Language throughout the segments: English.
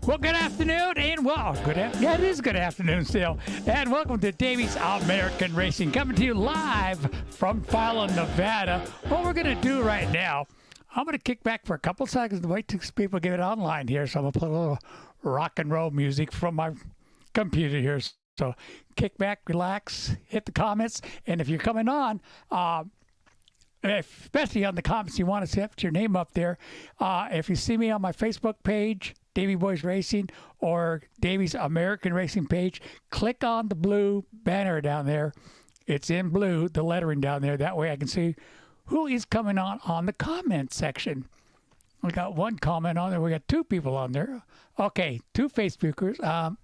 Well, good afternoon, and yeah, it is good afternoon still. And welcome to Davey's American Racing, coming to you live from Fallon, Nevada. What we're going to do right now, I'm going to kick back for a couple seconds to wait till people get it online here. So I'm going to play a little rock and roll music from my computer here. So kick back, relax, hit the comments, and if you're coming on, especially on the comments, you want to set your name up there. If you see me on my Facebook page, Davey Boys Racing, or Davey's American Racing page, click on the blue banner down there. It's in blue, the lettering down there. That way I can see who is coming on the comment section. We got one comment on there. We got two people on there. Okay, two Facebookers.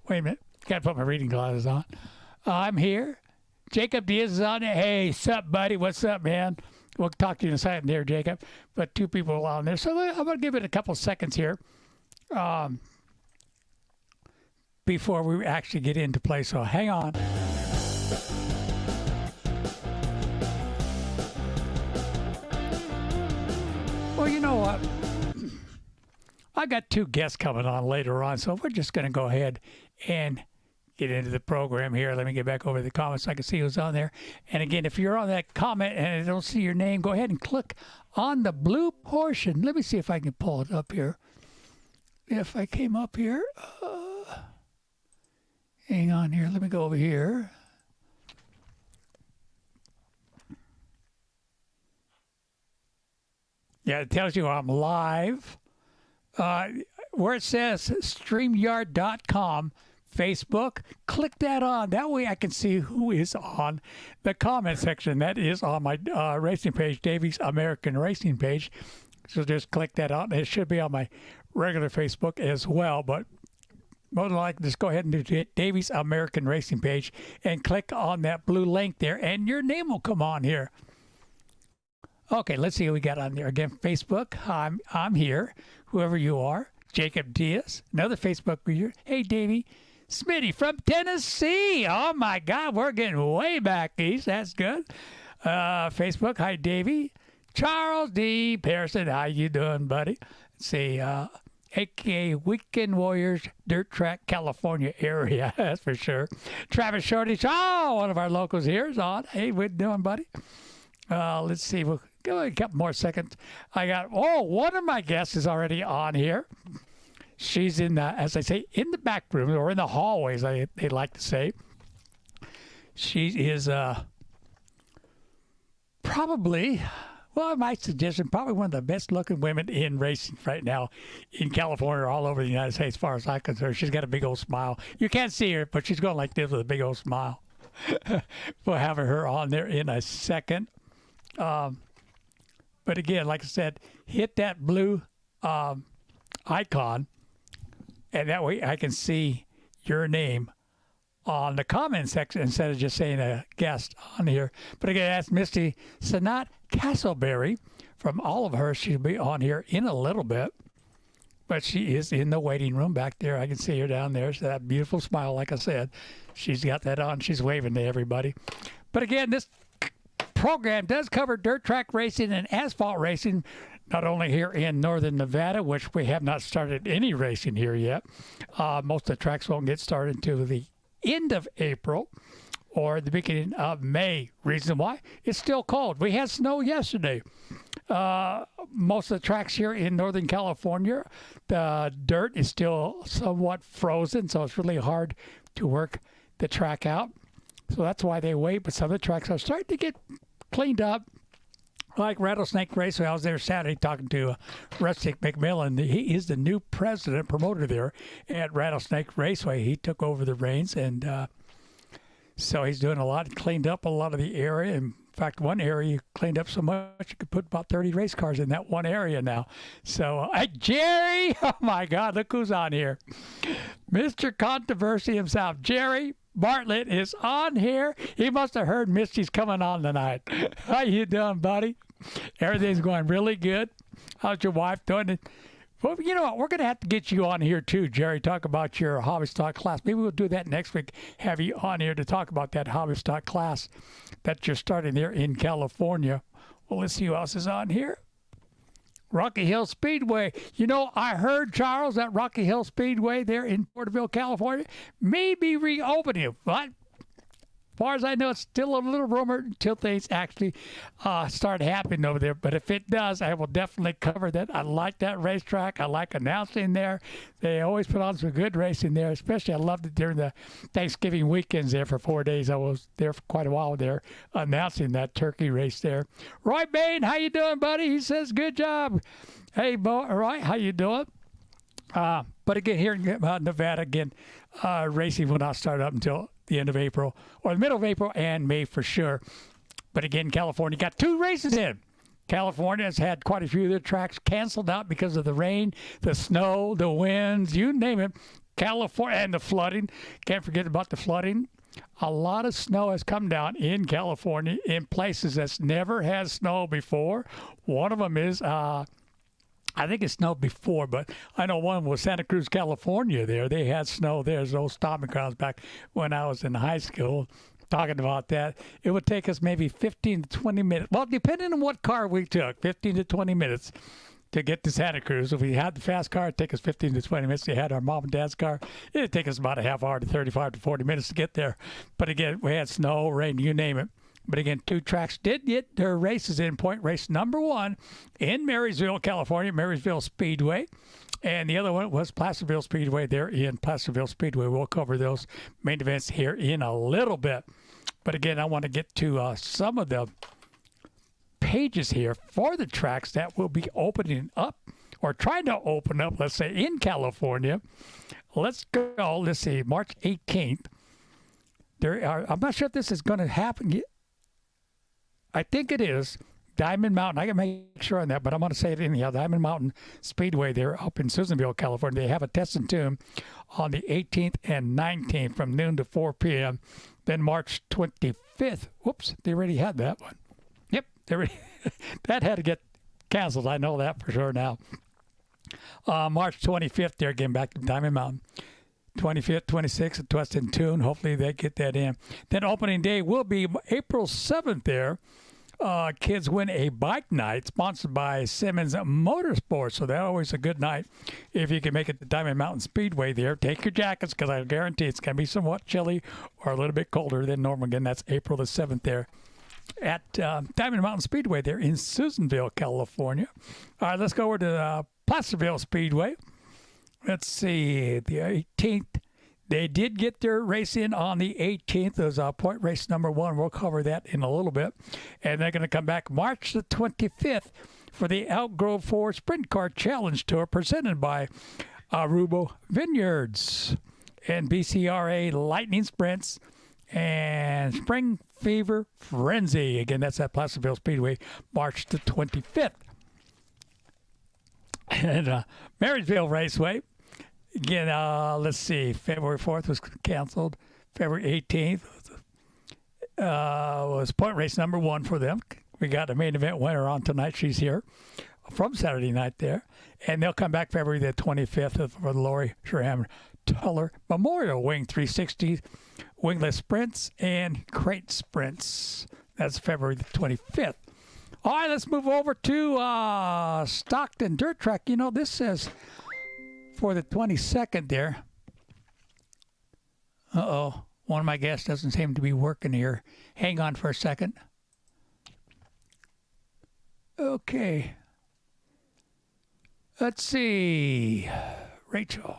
Wait a minute. Got to put my reading glasses on. I'm here. Jacob Diaz is on there. Hey, sup, buddy? What's up, man? We'll talk to you in a second there, Jacob. But two people on there. So I'm going to give it a couple seconds here before we actually get into play. So hang on. Well, you know what? I got two guests coming on later on, so we're just going to go ahead and get into the program here. Let me get back over to the comments so I can see who's on there. And again, if you're on that comment and I don't see your name, go ahead and click on the blue portion. Let me see if I can pull it up here. If I came up here, hang on here. Let me go over here. Yeah, it tells you I'm live. Where it says StreamYard.com, Facebook, click that on. That way I can see who is on the comment section. That is on my racing page, Davey's American Racing page. So just click that on. It should be on my regular Facebook as well, but more than likely, just go ahead and do Davey's American Racing page and click on that blue link there, and your name will come on here. Okay, let's see what we got on there. Again, Facebook, I'm here, whoever you are. Jacob Diaz, another Facebook reader. Hey, Davey. Smitty from Tennessee. Oh, my God, we're getting way back east. That's good. Facebook, hi, Davey. Charles D. Pearson, how you doing, buddy? Let's see, a.k.a. Weekend Warriors, Dirt Track, California area, that's for sure. Travis Shortage, one of our locals here is on. Hey, what you doing, buddy? Let's see, we'll give it a couple more seconds. I got, one of my guests is already on here. She's in the, as I say, in the back room, or in the hallways, they like to say. She is probably, well, my suggestion, probably one of the best-looking women in racing right now in California, all over the United States, as far as I'm concerned. She's got a big old smile. You can't see her, but she's going like this with a big old smile. We'll have her on there in a second. But again, like I said, hit that blue icon, and that way I can see your name on the comment section instead of just saying a guest on here. But again, that's Misty Sanat Castleberry from Olivehurst. She'll be on here in a little bit, but she is in the waiting room back there. I can see her down there. So that beautiful smile, like I said, she's got that on. She's waving to everybody. But again, this program does cover dirt track racing and asphalt racing, not only here in northern Nevada, which we have not started any racing here yet. Most of the tracks won't get started until the end of April or the beginning of May. Reason why? It's still cold. We had snow yesterday. Most of the tracks here in Northern California, the dirt is still somewhat frozen, so it's really hard to work the track out. So that's why they wait. But some of the tracks are starting to get cleaned up. Like Rattlesnake Raceway, I was there Saturday talking to Rustic McMillan. He is the new president, promoter there at Rattlesnake Raceway. He took over the reins, and so he's doing a lot, cleaned up a lot of the area. In fact, one area he cleaned up so much you could put about 30 race cars in that one area now. So, Jerry, oh my God, look who's on here. Mr. Controversy himself, Jerry Bartlett is on here. He must have heard Misty's coming on tonight. How you doing, buddy? Everything's going really good. How's your wife doing? Well, you know what? We're going to have to get you on here too, Jerry. Talk about your hobby stock class. Maybe we'll do that next week. Have you on here to talk about that hobby stock class that you're starting there in California. Well, let's see who else is on here. Rocky Hill Speedway. You know, I heard, Charles, that Rocky Hill Speedway there in Porterville, California, may be reopening. But as far as I know, it's still a little rumor until things actually start happening over there. But if it does, I will definitely cover that. I like that racetrack. I like announcing there. They always put on some good racing there, especially I loved it during the Thanksgiving weekends there for 4 days. I was there for quite a while there announcing that turkey race there. Roy Bain, how you doing, buddy? He says, good job. Hey, Roy, how you doing? But again, here in Nevada, again, racing will not start up until the end of April or the middle of April and May for sure. But again, California got 2 races in. California has had quite a few of their tracks canceled out because of the rain, the snow, the winds, you name it. California and the flooding. Can't forget about the flooding. A lot of snow has come down in California in places that's never had snow before. One of them is I think it snowed before, but I know one was Santa Cruz, California there. They had snow there. There's those stomping grounds back when I was in high school talking about that. It would take us maybe 15 to 20 minutes. Well, depending on what car we took, 15 to 20 minutes to get to Santa Cruz. If we had the fast car, it'd take us 15 to 20 minutes. We had our mom and dad's car. It'd take us about a half hour to 35 to 40 minutes to get there. But again, we had snow, rain, you name it. But again, 2 tracks did get their races in. Point race number 1 in Marysville, California, Marysville Speedway. And the other one was Placerville Speedway there in Placerville Speedway. We'll cover those main events here in a little bit. But again, I want to get to some of the pages here for the tracks that will be opening up or trying to open up, let's say, in California. Let's go. Let's see, March 18th. I'm not sure if this is going to happen yet. I think it is Diamond Mountain. I can make sure on that, but I'm going to say it anyhow. Diamond Mountain Speedway there up in Susanville, California. They have a test and tune on the 18th and 19th from noon to 4 p.m. Then March 25th. Whoops, they already had that one. Yep, that had to get canceled. I know that for sure now. March 25th, they're getting back to Diamond Mountain. 25th, 26th, and Twist and Tune. Hopefully they get that in. Then opening day will be April 7th there. Kids win a bike night sponsored by Simmons Motorsports. So that's always a good night if you can make it to Diamond Mountain Speedway there. Take your jackets because I guarantee it's going to be somewhat chilly or a little bit colder than normal. Again, that's April the 7th there at Diamond Mountain Speedway there in Susanville, California. All right, let's go over to Placerville Speedway. Let's see, the 18th. They did get their race in on the 18th. It was point race number 1. We'll cover that in a little bit. And they're going to come back March the 25th for the Outgrove 4 Sprint Car Challenge Tour presented by Arubo Vineyards and BCRA Lightning Sprints and Spring Fever Frenzy. Again, that's at Placerville Speedway, March the 25th. And Marysville Raceway. Again, let's see, February 4th was canceled. February 18th was point race number 1 for them. We got the main event winner on tonight. She's here from Saturday night there. And they'll come back February the 25th for the Lori Shram Tuller Memorial Wing 360, Wingless Sprints, and Crate Sprints. That's February the 25th. All right, let's move over to Stockton Dirt Track. You know, this says for the 22nd there. Uh-oh. One of my guests doesn't seem to be working here. Hang on for a second. Okay. Let's see. Rachel.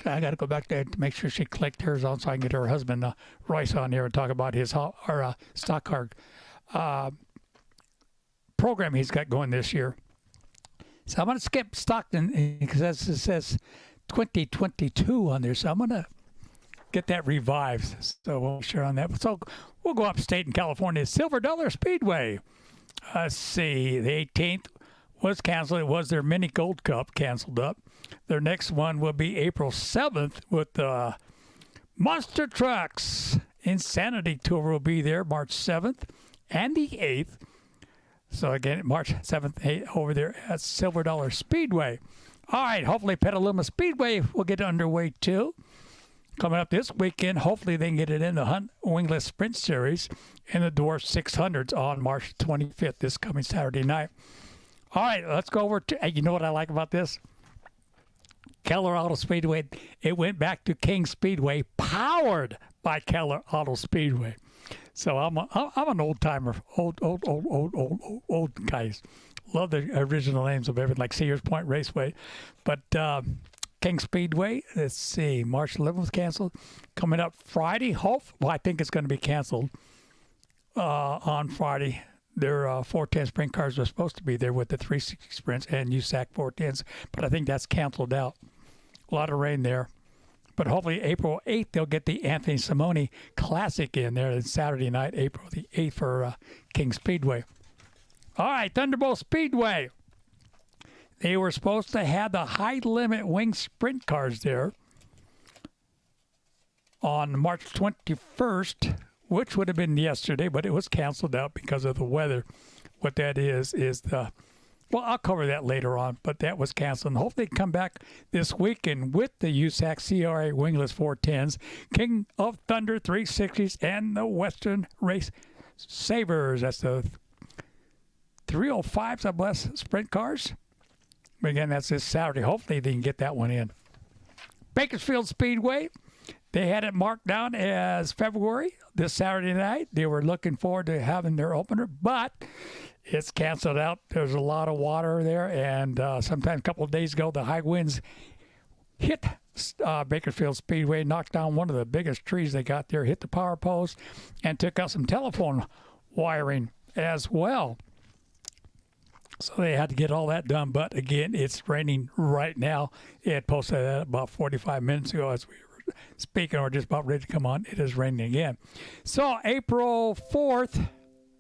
I got to go back there to make sure she clicked hers on so I can get her husband, Royce, on here and talk about his stock car program he's got going this year. So I'm going to skip Stockton because it says 2022 on there. So I'm going to get that revived. So we'll share on that. So we'll go upstate in California. Silver Dollar Speedway. Let's see. The 18th was canceled. It was their Mini Gold Cup canceled up. Their next one will be April 7th with the Monster Trucks Insanity Tour will be there March 7th and the 8th. So again, March 7th, 8th over there at Silver Dollar Speedway. All right, hopefully Petaluma Speedway will get underway too. coming up this weekend. Hopefully they can get it in the Hunt Wingless Sprint Series in the Dwarf 600s on March 25th, this coming Saturday night. All right, let's go over to, you know what I like about this? Keller Auto Speedway, it went back to King Speedway, powered by Keller Auto Speedway. So I'm an old timer, old guys. Love the original names of everything, like Sears Point Raceway. But King Speedway, let's see, March 11th was canceled. Coming up Friday, I think it's going to be canceled on Friday. Their 410 sprint cars were supposed to be there with the 360 sprints and USAC 410s, but I think that's canceled out. A lot of rain there. But hopefully April 8th, they'll get the Anthony Simone Classic in there. It's Saturday night, April the 8th for King Speedway. All right, Thunderbolt Speedway. They were supposed to have the high-limit wing sprint cars there on March 21st, which would have been yesterday, but it was canceled out because of the weather. What that is the... Well, I'll cover that later on, but that was canceled. And hopefully they come back this weekend with the USAC CRA Wingless 410s, King of Thunder 360s, and the Western Race Sabres. That's the 305s, I bless, sprint cars. But again, that's this Saturday. Hopefully they can get that one in. Bakersfield Speedway, they had it marked down as February this Saturday night. They were looking forward to having their opener, but it's canceled out. There's a lot of water there, and sometime a couple of days ago, the high winds hit Bakersfield Speedway, knocked down one of the biggest trees they got there, hit the power post, and took out some telephone wiring as well. So they had to get all that done, but again, it's raining right now. It posted that about 45 minutes ago as we were speaking, or just about ready to come on. It is raining again. So April 4th,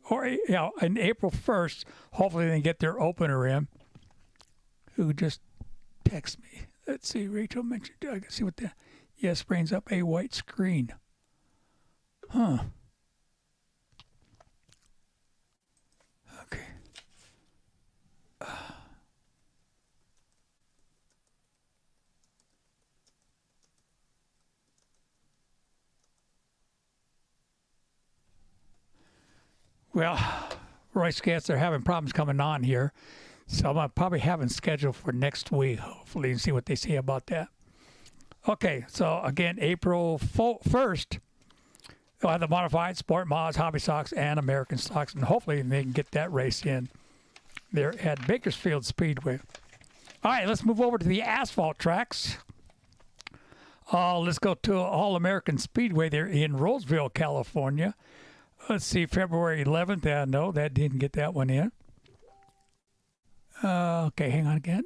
and April 1st, hopefully they can get their opener in. Who just texted me? Let's see, Rachel mentioned, I can see what the, yes, brings up a white screen. Huh. Okay. Well, Royce Gats, they're having problems coming on here. So I'm going to probably have them scheduled for next week, hopefully, and see what they say about that. Okay, so again, April 1st, they'll have the modified Sport Mods, Hobby Stocks, and American Stocks, and hopefully they can get that race in there at Bakersfield Speedway. All right, let's move over to the asphalt tracks. Let's go to All-American Speedway there in Roseville, California. Let's see, February 11th. No, that didn't get that one in. Okay, hang on again.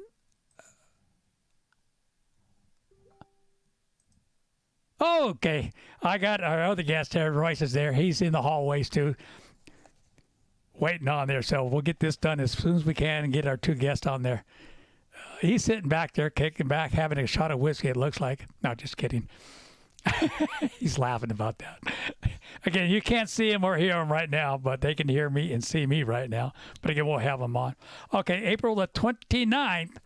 Okay, I got our other guest there. Royce is there. He's in the hallways too, waiting on there. So we'll get this done as soon as we can and get our two guests on there. He's sitting back there, kicking back, having a shot of whiskey, it looks like. No, just kidding. He's laughing about that. Again, you can't see him or hear him right now, but they can hear me and see me right now. But again, we'll have him on. Okay, April the 29th,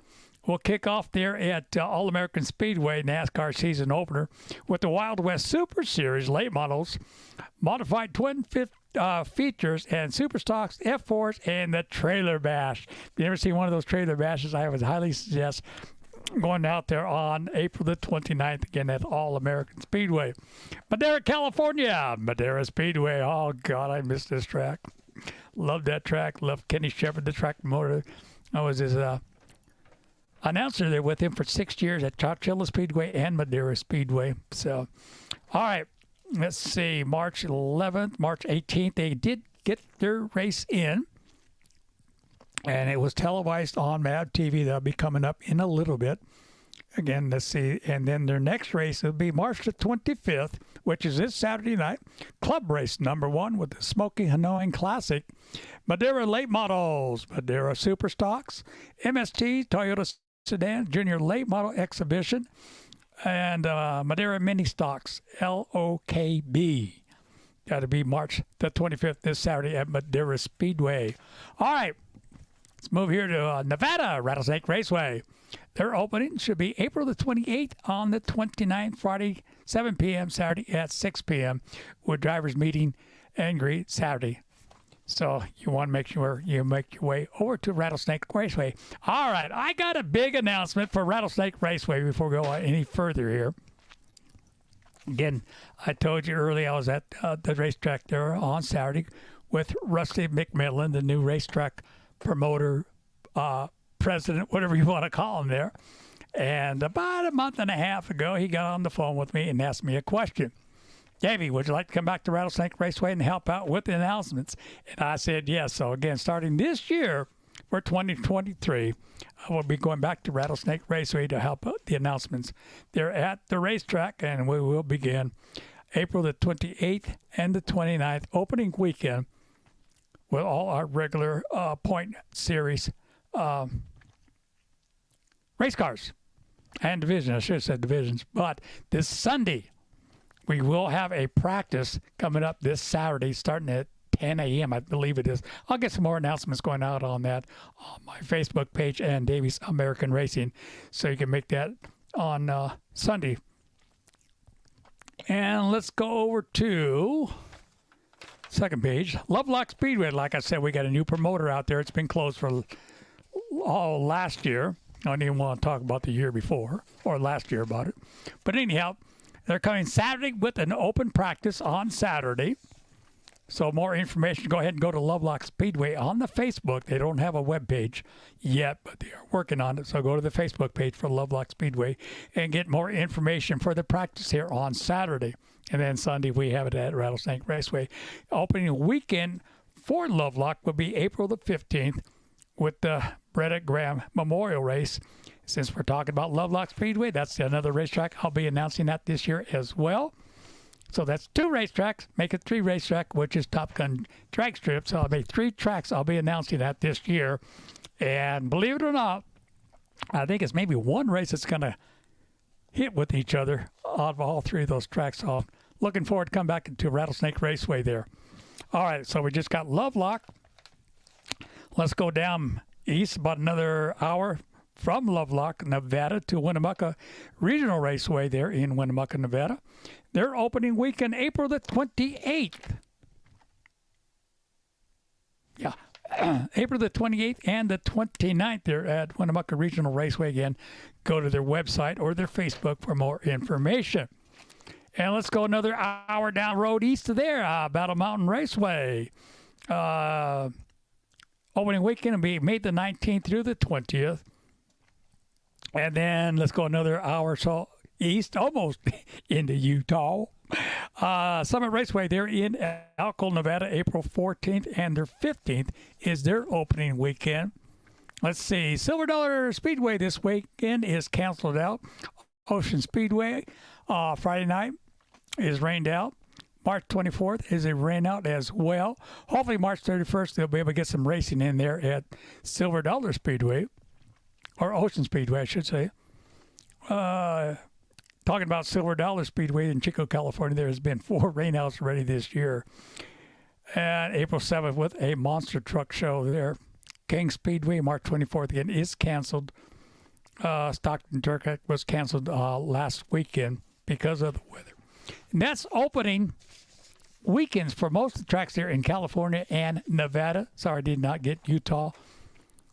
we'll kick off there at All-American Speedway NASCAR season opener with the Wild West Super Series late models, modified twin features, and Super Stocks, F4s, and the Trailer Bash. If you ever seen one of those Trailer Bashes, I would highly suggest going out there on April the 29th, again at All-American Speedway. Madera, California, Madera Speedway. Oh, God, I miss this track. Love that track. Love Kenny Shepard, the track promoter. I was his announcer there with him for 6 years at Chowchilla Speedway and Madera Speedway. So, all right, let's see. March 11th, March 18th, they did get their race in. And it was televised on MAD TV. That'll be coming up in a little bit. Again, let's see. And then their next race will be March the 25th, which is this Saturday night. Club race number 1 with the Smoky Hanoi Classic. Madera late models, Madera Super Stocks, MST, Toyota Sedan, Junior Late Model Exhibition, and Madera Mini Stocks, LOKB. That'll be March the 25th, this Saturday at Madera Speedway. All right. Let's move here to Nevada, Rattlesnake Raceway. their opening should be April the 28th on the 29th, Friday, 7 p.m., Saturday at 6 p.m., with drivers meeting and greet Saturday. So you want to make sure you make your way over to Rattlesnake Raceway. All right, I got a big announcement for Rattlesnake Raceway before we go any further here. Again, I told you earlier I was at the racetrack there on Saturday with Rusty McMillan, the new racetrack promoter, president, whatever you want to call him there. And about a month and a half ago, he got on the phone with me and asked me a question. Davey, would you like to come back to Rattlesnake Raceway and help out with the announcements? And I said yes. So again, starting this year for 2023, I will be going back to Rattlesnake Raceway to help out the announcements. They're at the racetrack, and we will begin April the 28th and the 29th, opening weekend, with all our regular point series race cars and division. I should have said divisions. But this Sunday, we will have a practice coming up this Saturday starting at 10 a.m., I believe it is. I'll get some more announcements going out on that on my Facebook page and Davey's American Racing, so you can make that on Sunday. And let's go over to second page. Lovelock Speedway. Like I said, we got a new promoter out there. It's been closed for all last year. I don't even want to talk about the year before or last year about it. But anyhow, they're coming Saturday with an open practice on Saturday. So more information, go ahead and go to Lovelock Speedway on the Facebook. They don't have a web page yet, but they are working on it. So go to the Facebook page for Lovelock Speedway and get more information for the practice here on Saturday. And then Sunday, we have it at Rattlesnake Raceway. Opening weekend for Lovelock will be April the 15th with the Bretta Graham Memorial Race. Since we're talking about Lovelock Speedway, that's another racetrack. I'll be announcing that this year as well. So that's 2 racetracks, make it 3 racetrack, which is Top Gun drag strip. So I'll be 3 tracks I'll be announcing that this year. And believe it or not, I think it's maybe 1 race that's going to hit with each other out of all 3 of those tracks. So looking forward to come back to Rattlesnake Raceway there. All right, so we just got Lovelock. Let's go down east about another hour from Lovelock, Nevada to Winnemucca Regional Raceway there in Winnemucca, Nevada. Their opening weekend, April the 28th. Yeah, April the 28th and the 29th. They're at Winnemucca Regional Raceway again. Go to their website or their Facebook for more information. And let's go another hour down road east of there, Battle Mountain Raceway. Opening weekend will be May the 19th through the 20th. And then let's go another hour or so east, almost into Utah. Summit Raceway, they're in Elko, Nevada, April 14th, and their 15th is their opening weekend. Let's see, Silver Dollar Speedway this weekend is canceled out. Ocean Speedway, Friday night is rained out. March 24th is a rain out as well. Hopefully March 31st, they'll be able to get some racing in there at Silver Dollar Speedway, or Ocean Speedway, I should say. Talking about Silver Dollar Speedway in Chico, California, there has been 4 rainouts already this year. And April 7th with a monster truck show there. King Speedway, March 24th again, is canceled. Stockton Turkey was canceled last weekend because of the weather. And that's opening weekends for most of the tracks there in California and Nevada. Sorry, I did not get Utah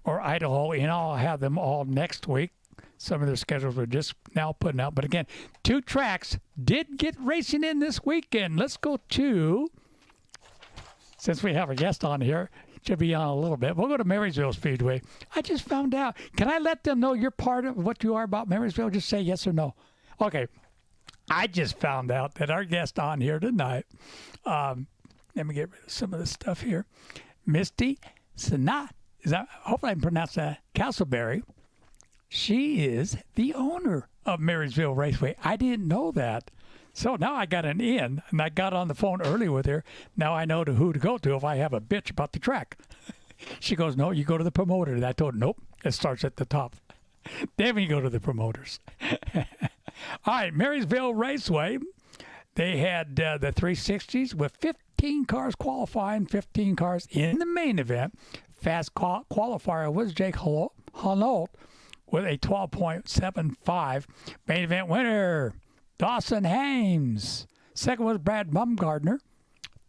or Idaho in. I'll have them all next week. Some of their schedules are just now putting out. But again, 2 tracks did get racing in this weekend. Let's go to, since we have a guest on here, should be on a little bit. We'll go to Marysville Speedway. I just found out. Can I let them know you're part of what you are about Marysville? Just say yes or no. Okay. I just found out that our guest on here tonight, let me get rid of some of this stuff here, Misty Sanat, hopefully I can pronounce that, Castleberry. She is the owner of Marysville Raceway. I didn't know that. So now I got an in, and I got on the phone early with her. Now I know who to go to if I have a bitch about the track. She goes, no, you go to the promoter. And I told her, nope, it starts at the top. Then we go to the promoters. All right, Marysville Raceway. They had the 360s with 15 cars qualifying, 15 cars in the main event. Fast qualifier was Jake Hanault with a 12.75. Main event winner, Dawson Hames. Second was Brad Bumgardner.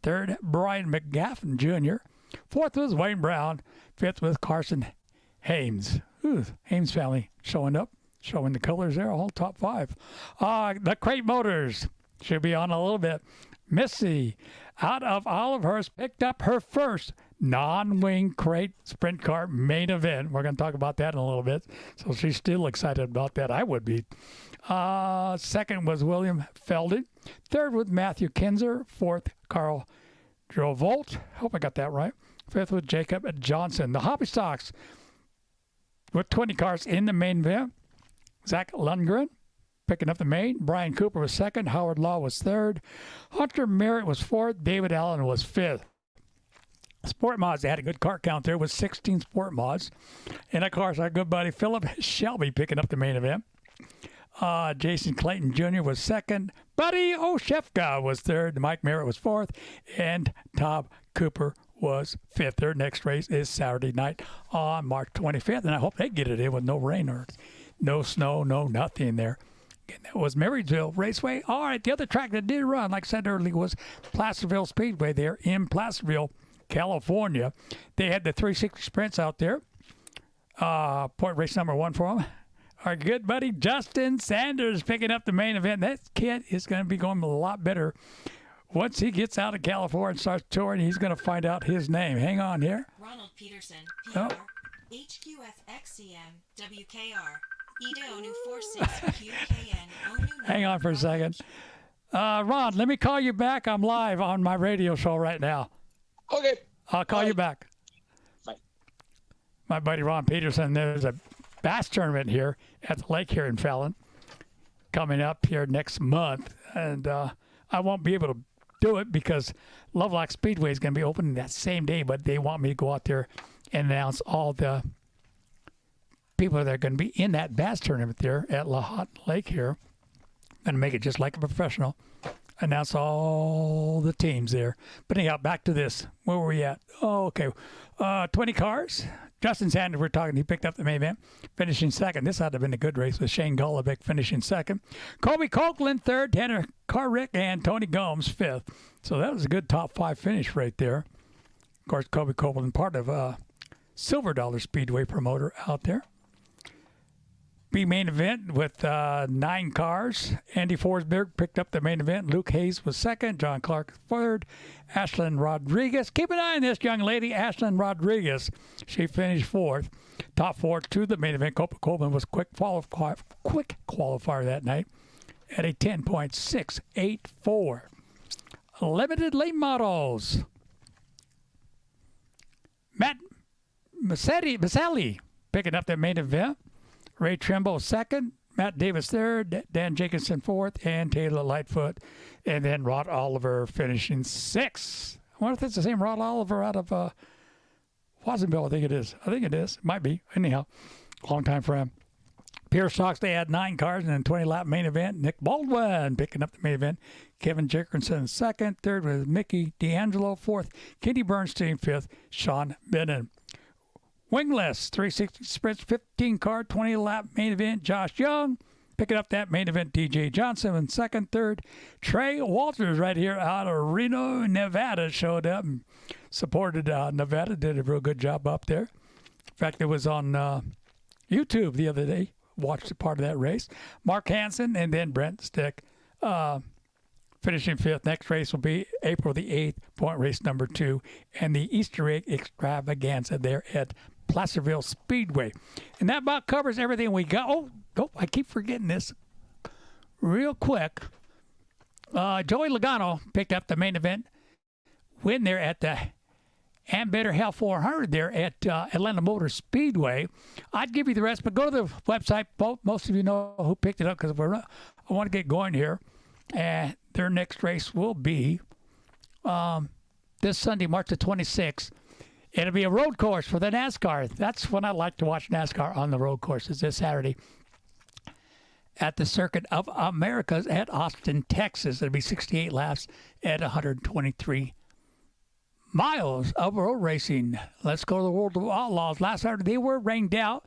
Third, Brian McGaffin Jr. Fourth was Wayne Brown. Fifth was Carson Hames. Ooh, Hames family showing up, showing the colors there, all top five. The Crate Motors should be on a little bit. Missy, out of Olivehurst, picked up her first non-wing crate sprint car main event. We're going to talk about that in a little bit. So she's still excited about that. I would be. Second was William Felding. Third was Matthew Kinzer. Fourth, Carl Drovolt. Hope I got that right. Fifth was Jacob Johnson. The Hobby Stocks with 20 cars in the main event. Zach Lundgren picking up the main. Brian Cooper was second. Howard Law was third. Hunter Merritt was fourth. David Allen was fifth. Sport Mods, they had a good car count there with 16 Sport Mods. And, of course, our good buddy Philip Shelby picking up the main event. Jason Clayton Jr. was second. Buddy Oshefka was third. Mike Merritt was fourth. And Tom Cooper was fifth. Their next race is Saturday night on March 25th. And I hope they get it in with no rain or no snow, no nothing there. And that was Marysville Raceway. All right, the other track that did run, like I said earlier, was Placerville Speedway there in Placerville, California. They had the 360 sprints out there. Point race number one for them. Our good buddy Justin Sanders picking up the main event. That kid is going to be going a lot better. Once he gets out of California and starts touring, he's going to find out his name. Hang on here. Ronald Peterson, PR, HQFXCM, WKR, Edo New 46, QKN, Hang on for a second. Ron, let me call you back. I'm live on my radio show right now. Okay. I'll call you back. Bye. My buddy Ron Peterson, there's a bass tournament here at the lake here in Fallon coming up here next month. And I won't be able to do it because Lovelock Speedway is going to be opening that same day, but they want me to go out there and announce all the people that are going to be in that bass tournament there at La Hot Lake here. Going to make it just like a professional. Announce all the teams there. But anyhow, back to this. Where were we at? Oh, okay. 20 cars. Justin Sanders, we're talking, he picked up the main event, finishing second. This ought to have been a good race with Shane Golovic finishing second. Colby Copeland third, Tanner Carrick, and Tony Gomes fifth. So that was a good top five finish right there. Of course, Colby Copeland, part of Silver Dollar Speedway promoter out there. B main event with 9 cars. Andy Forsberg picked up the main event. Luke Hayes was second. John Clark third. Ashlyn Rodriguez. Keep an eye on this young lady, Ashlyn Rodriguez. She finished fourth. Top four to the main event. Copeland was quick qualifier that night at a 10.684. Limited late models. Matt Maselli picking up the main event. Ray Trimble second, Matt Davis third, Dan Jacobson fourth, and Taylor Lightfoot. And then Rod Oliver finishing sixth. I wonder if it's the same Rod Oliver out of Watsonville. I think it is. Might be. Anyhow, long time for him. Pierce Stocks, they had 9 cars and then 20-lap main event. Nick Baldwin picking up the main event. Kevin Jickerson second. Third was Mickey D'Angelo. Fourth, Kenny Bernstein. Fifth, Sean Bennon. Wingless, 360 sprints, 15-car, 20-lap main event. Josh Young picking up that main event. DJ Johnson in second. Third, Trey Walters right here out of Reno, Nevada showed up and supported Nevada. Did a real good job up there. In fact, it was on YouTube the other day. Watched a part of that race. Mark Hansen and then Brent Stick finishing fifth. Next race will be April the 8th, point race number 2, and the Easter egg extravaganza there at Placerville Speedway. And that about covers everything we got. Oh, I keep forgetting this. Real quick, Joey Logano picked up the main event win there at the Ambetter Hell 400 there at Atlanta Motor Speedway. I'd give you the rest, but go to the website. Most of you know who picked it up because I want to get going here. And their next race will be this Sunday, March the 26th. It'll be a road course for the NASCAR. That's when I like to watch NASCAR on the road courses this Saturday at the Circuit of Americas at Austin, Texas. It'll be 68 laps at 123 miles of road racing. Let's go to the World of Outlaws. Last Saturday, they were rained out.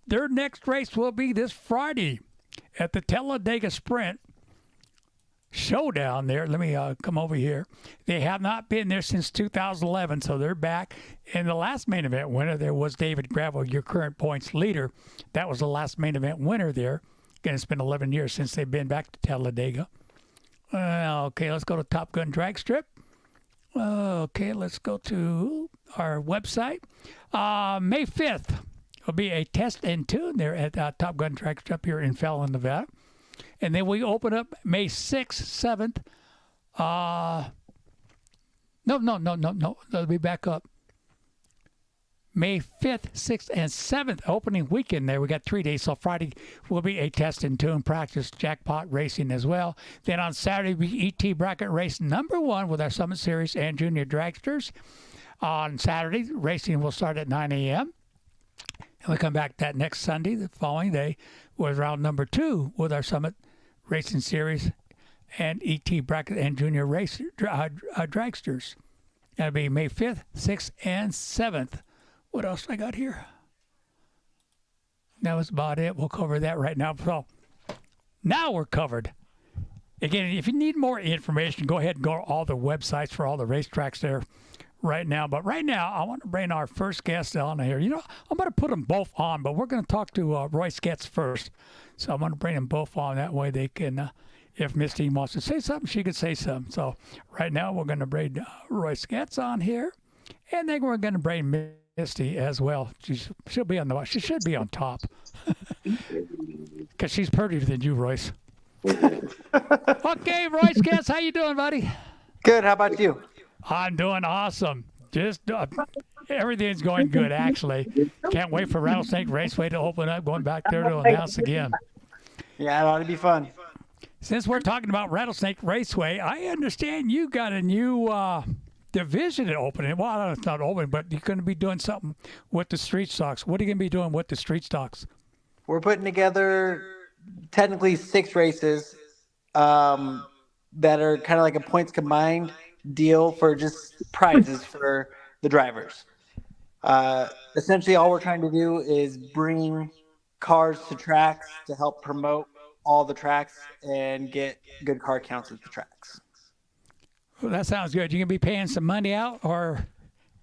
their next race will be this Friday at the Talladega Sprint Showdown there. Let me come over here. They have not been there since 2011, so they're back. And the last main event winner there was David Gravel, your current points leader. That was the last main event winner there. Again, it's been 11 years since they've been back to Talladega. Okay, let's go to Top Gun Drag Strip. Okay, let's go to our website. May 5th will be a test and tune there at Top Gun Drag Strip here in Fallon, Nevada. And then we open up May 6th, 7th. No. Let me back up. May 5th, 6th, and 7th, opening weekend there. We got 3 days. So Friday will be a test and tune practice jackpot racing as well. Then on Saturday, we ET bracket race number 1 with our Summit Series and Junior Dragsters. On Saturday, racing will start at 9 a.m. And we come back that next Sunday, the following day, with round number 2 with our Summit Racing Series and ET bracket and Junior race Dragsters. That'll be May 5th, 6th, and 7th. What else I got here? That was about it. We'll cover that right now. So now we're covered. Again, if you need more information, go ahead and go to all the websites for all the racetracks there right now. But right now, I want to bring our first guest on here. You know, I'm going to put them both on, but we're going to talk to Royce Getz first. So I'm going to bring them both on. That way they can, if Misty wants to say something, she could say something. So right now, we're going to bring Royce Getz on here. And then we're going to bring Misty as well. She'll be on she should be on top. Because she's prettier than you, Royce. Okay, Royce Getz, how you doing, buddy? Good. How about you? I'm doing awesome. Just everything's going good, actually. Can't wait for Rattlesnake Raceway to open up, going back there to announce again. Yeah, it ought to be fun. Since we're talking about Rattlesnake Raceway, I understand you got a new division opening. Well, it's not open, but you're going to be doing something with the street stocks. What are you going to be doing with the street stocks? We're putting together technically 6 races that are kind of like a points combined deal for just prizes for the drivers. Essentially, all we're trying to do is bring cars to tracks to help promote all the tracks and get good car counts at the tracks. Well, that sounds good. You going to be paying some money out, or?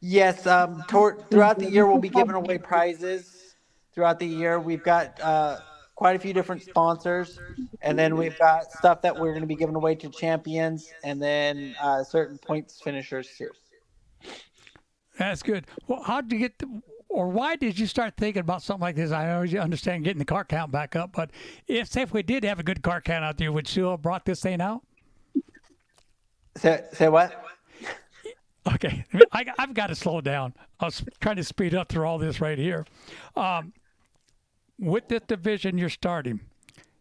Yes. Throughout the year, we'll be giving away prizes. Throughout the year, we've got quite a few different sponsors, and then we've got stuff that we're going to be giving away to champions, and then certain points finishers too. That's good. Well, how did you get or why did you start thinking about something like this? I always understand getting the car count back up, but say if we did have a good car count out there, would you have brought this thing out? Say what? Okay, I've got to slow down. I was trying to speed up through all this right here. With this division you're starting,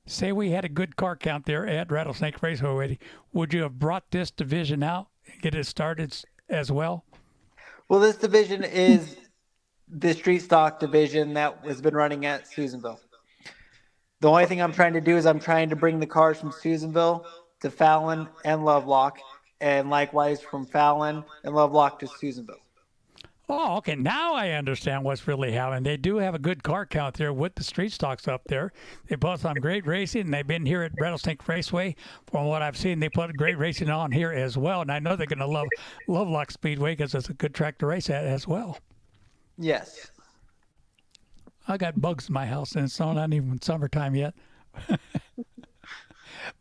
say we had a good car count there at Rattlesnake Raceway already, would you have brought this division out and get it started as well? Well, this division is the street stock division that has been running at Susanville. The only thing I'm trying to do is I'm trying to bring the cars from Susanville to Fallon and Lovelock, and likewise from Fallon and Lovelock to Susanville. Oh, okay. Now I understand what's really happening. They do have a good car count there with the street stocks up there. They put on great racing, and they've been here at Rattlesnake Raceway. From what I've seen, they put great racing on here as well. And I know they're going to love Lovelock Speedway because it's a good track to race at as well. Yes. I got bugs in my house, and it's not even summertime yet.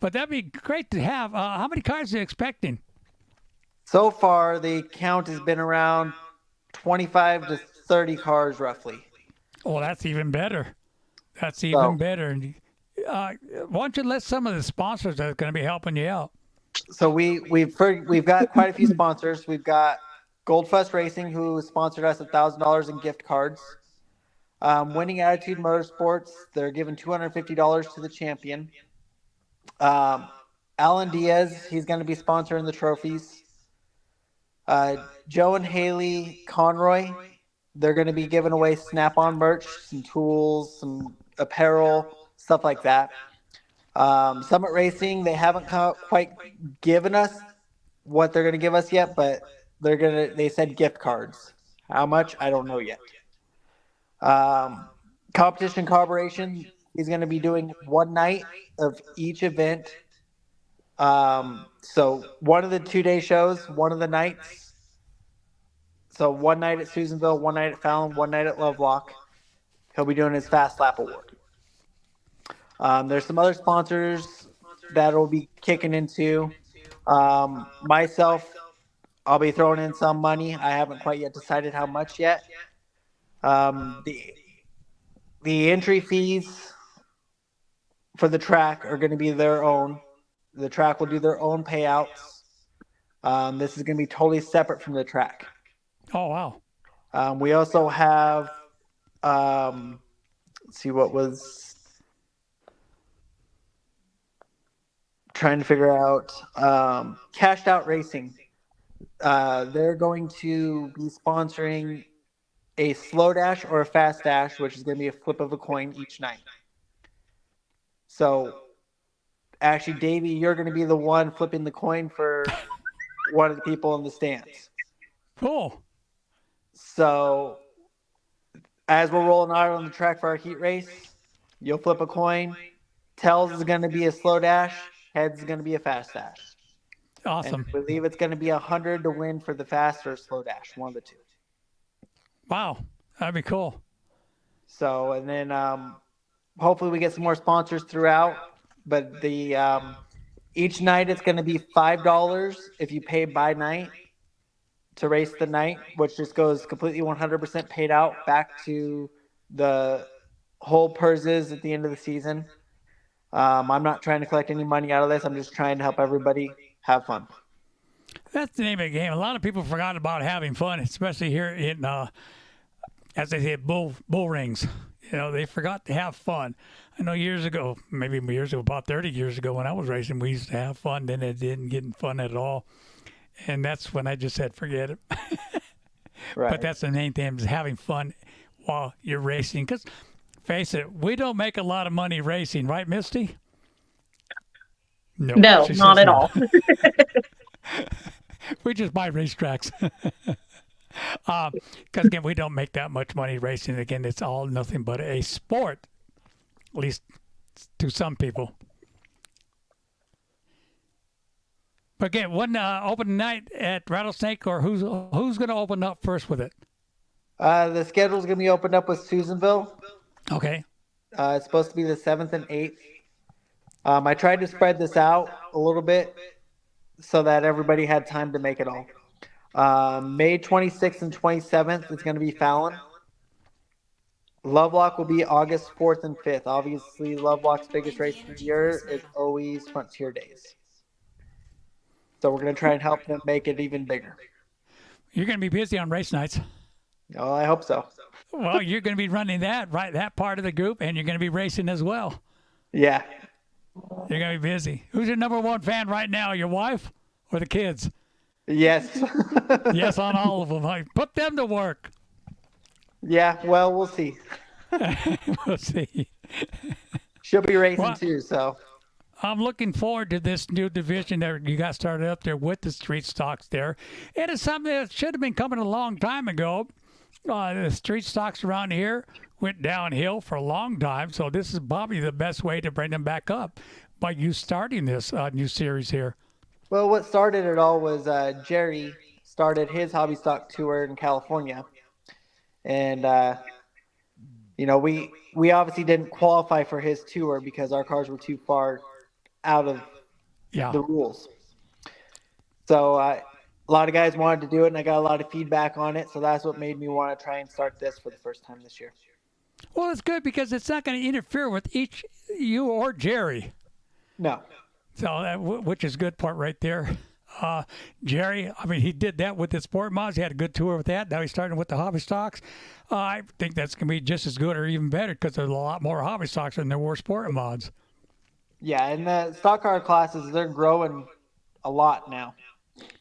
But that'd be great to have. How many cars are you expecting? So far, the count has been around 25 to 30 cars roughly. Oh, that's even better. That's even better. Why don't you let some of the sponsors that are going to be helping you out? So we've got quite a few sponsors. We've got Gold Fuss Racing, who sponsored us $1,000 in gift cards. Winning Attitude Motorsports, they're giving $250 to the champion. Alan Diaz, he's going to be sponsoring the trophies. Joe and Haley Conroy, they're going to be giving away Snap-on merch, some tools, some apparel, stuff like that. Summit Racing, they haven't quite given us what they're going to give us yet, but they said gift cards. How much? I don't know yet. Competition Corporation is going to be doing one night of each event. So one of the 2-day shows, one of the nights. So one night at Susanville, one night at Fallon, one night at Lovelock. He'll be doing his Fast Lap Award. There's some other sponsors that will be kicking into. Myself, I'll be throwing in some money. I haven't quite yet decided how much yet. The entry fees for the track are going to be their own. The track will do their own payouts. This is going to be totally separate from the track. Oh, wow. We also have, let's see what was trying to figure out, Cashed Out Racing. They're going to be sponsoring a slow dash or a fast dash, which is going to be a flip of a coin each night. So, actually, Davey, you're going to be the one flipping the coin for one of the people in the stands. Cool. So, as we're rolling out on the track for our heat race, you'll flip a coin. Tails is going to be a slow dash. Heads is going to be a fast dash. Awesome. And I believe it's going to be 100 to win for the fast or slow dash, one of the two. Wow. That'd be cool. So, and then hopefully we get some more sponsors throughout. But the each night it's going to be $5 if you pay by night to race the night, which just goes completely 100% paid out back to the whole purses at the end of the season. I'm not trying to collect any money out of this. I'm just trying to help everybody have fun. That's the name of the game. A lot of people forgot about having fun, especially here in, as they say, bull rings. You know, they forgot to have fun. I know years ago, about 30 years ago when I was racing, we used to have fun. Then it didn't get fun at all. And that's when I just said, forget it. Right. But that's the main thing, is having fun while you're racing. Because, face it, we don't make a lot of money racing, right, Misty? No, she not says at no. all. We just buy racetracks. Because, again, we don't make that much money racing. Again, it's all nothing but a sport, at least to some people. But again, one open night at Rattlesnake, or who's going to open up first with it? The schedule's going to be opened up with Susanville. Okay. It's supposed to be the 7th and 8th. I tried to spread this out a little bit so that everybody had time to make it all. May 26th and 27th is going to be Fallon. Lovelock will be August 4th and 5th. Obviously, Lovelock's biggest race of the year is always Frontier Days. So we're going to try and help them make it even bigger. You're going to be busy on race nights. Oh, I hope so. Well, you're going to be running that part of the group, and you're going to be racing as well. Yeah. You're going to be busy. Who's your number one fan right now, your wife or the kids? Yes. Yes, on all of them. Put them to work. Yeah, well, we'll see. We'll see. She'll be racing too, so. I'm looking forward to this new division that you got started up there with the street stocks there. It is something that should have been coming a long time ago. The street stocks around here went downhill for a long time, so this is probably the best way to bring them back up by you starting this new series here. Well, what started it all was Jerry started his hobby stock tour in California. And, we obviously didn't qualify for his tour because our cars were too far out of the rules. So a lot of guys wanted to do it, and I got a lot of feedback on it. So that's what made me want to try and start this for the first time this year. Well, it's good because it's not going to interfere with you or Jerry. No. So which is a good part right there. Jerry, I mean, he did that with the sport mods. He had a good tour with that. Now he's starting with the hobby stocks. I think that's going to be just as good or even better because there's a lot more hobby stocks than there were sport mods. Yeah, and the stock car classes, they're growing a lot now.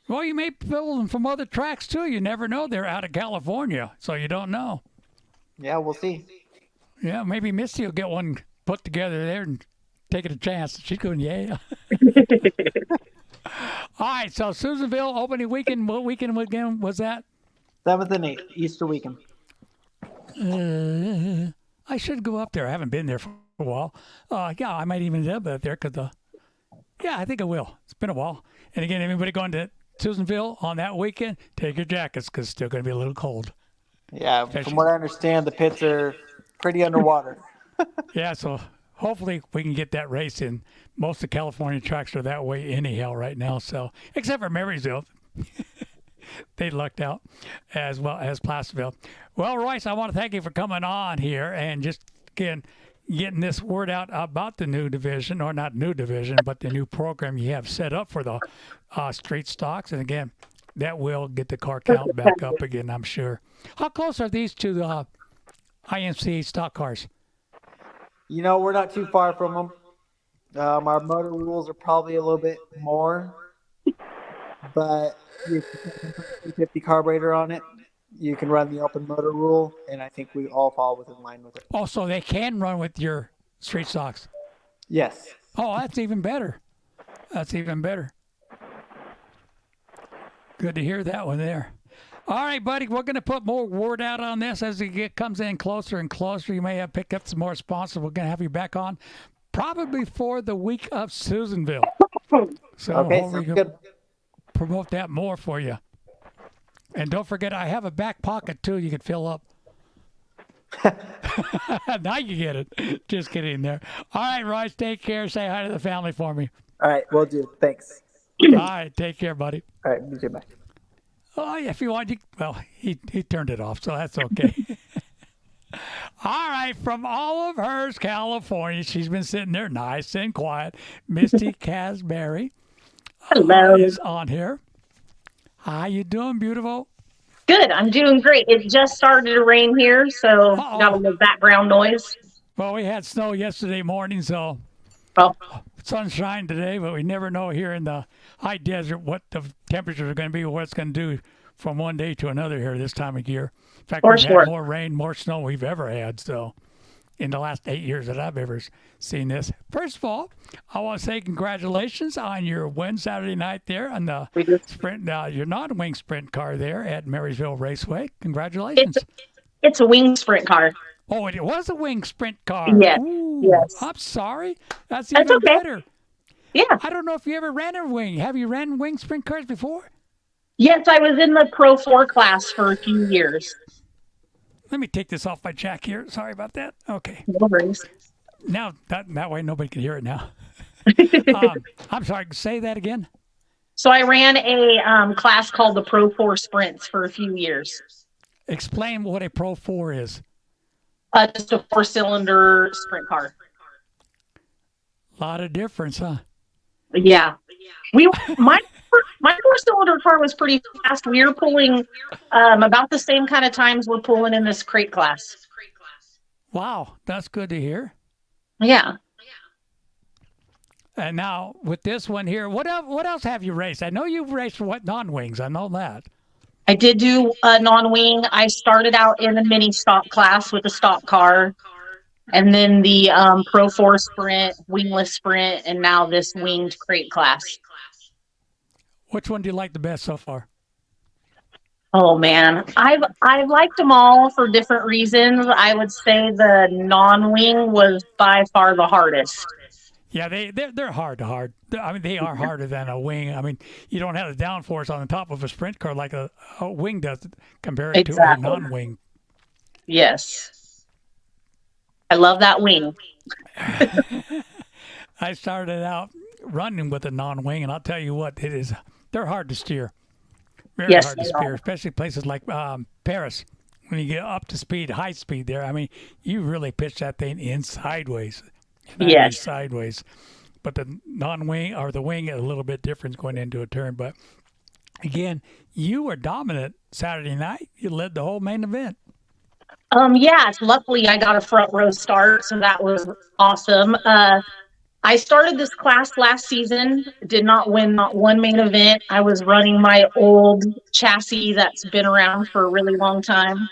Well, you may build them from other tracks, too. You never know. They're out of California, so you don't know. Yeah, we'll see. Yeah, maybe Misty will get one put together there and take it a chance. She's going, yeah. All right, so Susanville opening weekend. What weekend again was that? 7th and 8th, Easter weekend. I should go up there. I haven't been there for a while. Yeah, I might even end up there because yeah, I think I will. It's been a while. And again, anybody going to Susanville on that weekend, take your jackets because it's still going to be a little cold. Yeah, from what I understand, the pits are pretty underwater. Yeah, so hopefully we can get that race in. Most of the California tracks are that way anyhow right now. So except for Marysville, they lucked out, as well as Placerville. Well, Royce, I want to thank you for coming on here and just again getting this word out about the new division, or not new division, but the new program you have set up for the street stocks. And again, that will get the car count back up again, I'm sure. How close are these to the IMC stock cars? We're not too far from them. Our motor rules are probably a little bit more, but if you put a 350 carburetor on it, you can run the open motor rule, and I think we all fall within line with it. Oh, so they can run with your street stocks? Yes. Oh, that's even better. That's even better. Good to hear that one there. All right, buddy, we're going to put more word out on this as it comes in closer and closer. You may have picked up some more sponsors. We're going to have you back on probably for the week of Susanville. So Okay, hopefully sounds we good. can promote that more for you. And don't forget, I have a back pocket, too, you can fill up. Now you get it. Just kidding there. All right, Royce, take care. Say hi to the family for me. All right, will do. Thanks. All right, take care, buddy. All right, you too, bye. Oh, if you want, well, he turned it off, so that's okay. All right, from Olivehurst, California, she's been sitting there nice and quiet. Misty Casberry is on here. How you doing, beautiful? Good. I'm doing great. It just started to rain here, so got a little background noise. Well, we had snow yesterday morning, so Well, sunshine today, but we never know here in the high desert what the temperatures are going to be, what it's going to do from one day to another here this time of year. In fact, we've had more rain, more snow we've ever had. So, in the last 8 years that I've ever seen this. First of all, I want to say congratulations on your win Saturday night there on the sprint, your non-wing sprint car there at Marysville Raceway. Congratulations! It's a wing sprint car. Oh, it was a wing sprint car. Yes. Ooh, Yes. I'm sorry. That's even okay. better. Yeah. I don't know if you ever ran a wing. Have you ran wing sprint cars before? Yes, I was in the Pro 4 class for a few years. Let me take this off my jack here. Sorry about that. Okay. No worries. Now, that way nobody can hear it now. I'm sorry. Say that again. So I ran a class called the Pro 4 Sprints for a few years. Explain what a Pro 4 is. Just a 4-cylinder sprint car. A lot of difference, huh? Yeah. My 4-cylinder car was pretty fast. We were pulling about the same kind of times we're pulling in this crate class. Wow, that's good to hear. Yeah. And now with this one here, what else have you raced? I know you've raced non-wings. I know that. I did do a non-wing. I started out in the mini stock class with a stock car, and then the Pro 4 Sprint, wingless sprint, and now this winged crate class. Which one do you like the best so far? Oh man, I've liked them all for different reasons. I would say the non-wing was by far the hardest. Yeah, they're hard. I mean, they are harder than a wing. I mean, you don't have the downforce on the top of a sprint car like a wing does compared to a non-wing. Yes. I love that wing. I started out running with a non-wing, and I'll tell you what, they're hard to steer. Very hard to steer, especially places like Paris. When you get up to speed, high speed there, I mean, you really pitch that thing in sideways. Yes. Sideways. But the non-wing or the wing is a little bit different going into a turn. But again, you were dominant Saturday night. You led the whole main event. Yeah, luckily I got a front row start, so that was awesome. I started this class last season, did not win not one main event. I was running my old chassis that's been around for a really long time.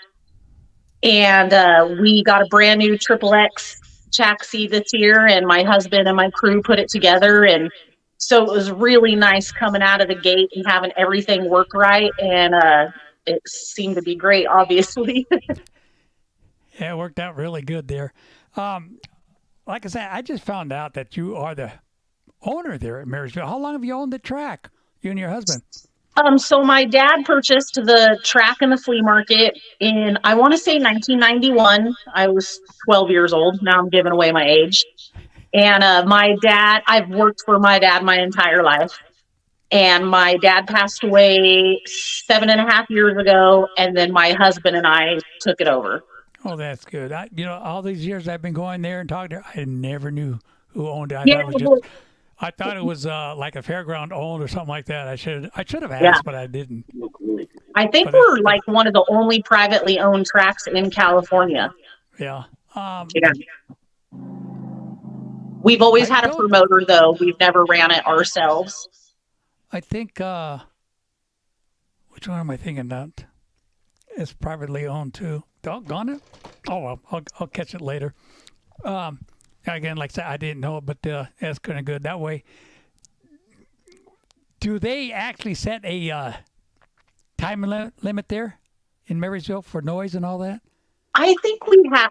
And we got a brand new Triple X chassis this year, and my husband and my crew put it together. And so it was really nice coming out of the gate and having everything work right. And it seemed to be great, obviously. Yeah, it worked out really good there. Like I said, I just found out that you are the owner there at Marysville. How long have you owned the track? You and your husband? So my dad purchased the track and the flea market in, I want to say 1991. I was 12 years old. Now I'm giving away my age. And my dad, I've worked for my dad my entire life. And my dad passed away 7.5 years ago. And then my husband and I took it over. Oh, that's good. All these years I've been going there and talking to her, I never knew who owned it. Yeah, I thought it was like a fairground owned or something like that. I should have asked, Yeah. but I didn't. I think But we're like one of the only privately owned tracks in California. Yeah. Yeah. We've always I had a don't- promoter, though. We've never ran it ourselves. I think. Which one am I thinking of? It's privately owned too. Doggone it. Oh well, I'll catch it later. Again, like I said, I didn't know it, but that's kind of good. That way, do they actually set a time limit there in Marysville for noise and all that? I think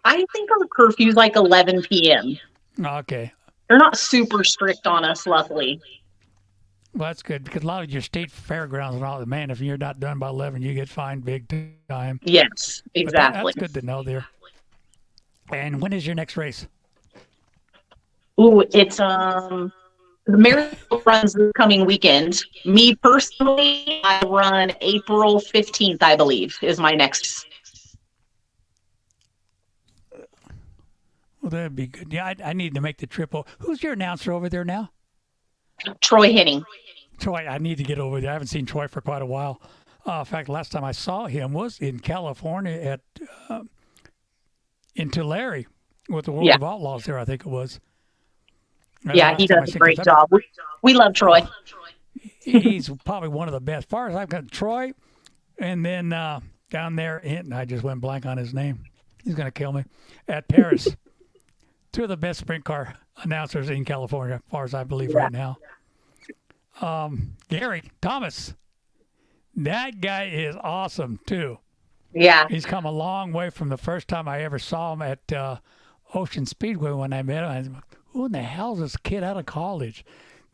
I think our curfew's like 11 p.m. Okay. They're not super strict on us, luckily. Well, that's good because a lot of your state fairgrounds and all that, man, if you're not done by 11, you get fined big time. Yes, But exactly. that's good to know there. And when is your next race? Ooh, it's the marathon runs this coming weekend. Me personally, I run April 15th, I believe, is my next. Well, that'd be good. Yeah, I need to make the trip. Who's your announcer over there now? Troy Henning. Troy. I need to get over there. I haven't seen Troy for quite a while. In fact, last time I saw him was in California at in Tulare with the World of Outlaws there, I think it was. That's the Yeah, last he time I does a seen- great 'cause job. We love Troy. He's probably one of the best. As far as I've got Troy, and then down there, and I just went blank on his name. He's going to kill me. At Paris. Two of the best sprint car announcers in California, as far as I believe right now. Gary Thomas. That guy is awesome, too. Yeah. He's come a long way from the first time I ever saw him at Ocean Speedway when I met him. I said, who in the hell is this kid out of college?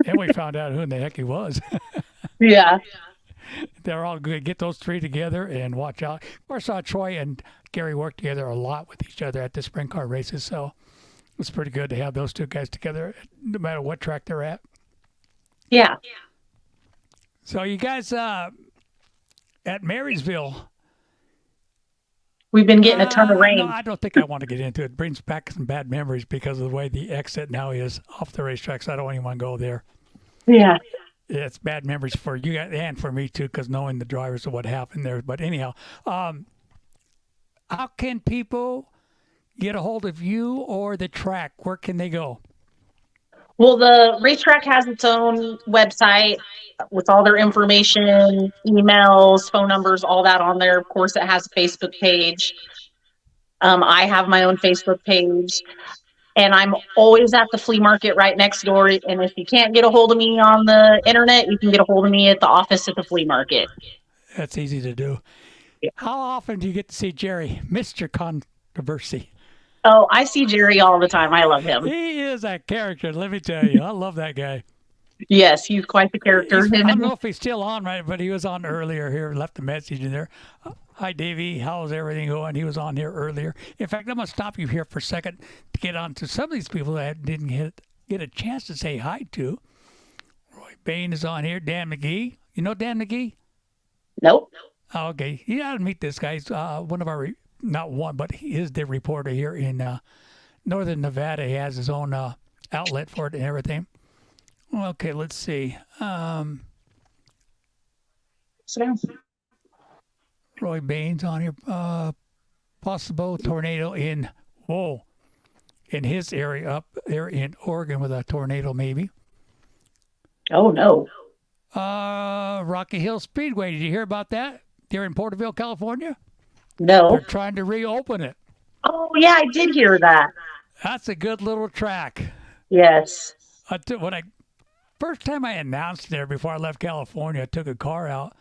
Then we found out who in the heck he was. Yeah. They're all good. Get those three together and watch out. Of course, Troy and Gary work together a lot with each other at the sprint car races, so it's pretty good to have those two guys together no matter what track they're at. Yeah. So you guys at Marysville. We've been getting a ton of rain. No, I don't think I want to get into it. It brings back some bad memories because of the way the exit now is off the racetrack, so I don't even want to go there. Yeah. It's bad memories for you guys and for me, too, because knowing the drivers of what happened there. But anyhow, how can people get a hold of you or the track? Where can they go? Well, the racetrack has its own website with all their information, emails, phone numbers, all that on there. Of course, it has a Facebook page. I have my own Facebook page. And I'm always at the flea market right next door. And if you can't get a hold of me on the internet, you can get a hold of me at the office at the flea market. That's easy to do. Yeah. How often do you get to see Jerry, Mr. Controversy? Oh, I see Jerry all the time. I love him. He is a character, let me tell you. I love that guy. Yes, he's quite the character. I don't know if he's still on, right, but he was on earlier here, left a message in there. Hi, Davey. How's everything going? He was on here earlier. In fact, I'm going to stop you here for a second to get on to some of these people that didn't get a chance to say hi to. Roy Bain is on here. Dan McGee. You know Dan McGee? Nope. Oh, okay. You got to meet this guy. He's one of our, not one, but he is the reporter here in northern Nevada. He has his own outlet for it and everything. Okay, let's see. Sit down. Roy Bain's on here. Possible tornado in his area up there in Oregon with a tornado maybe. Oh, no. Rocky Hill Speedway. Did you hear about that? They're in Porterville, California. No. They're trying to reopen it. Oh, yeah, I did hear that. That's a good little track. Yes. First time I announced there before I left California, I took a car out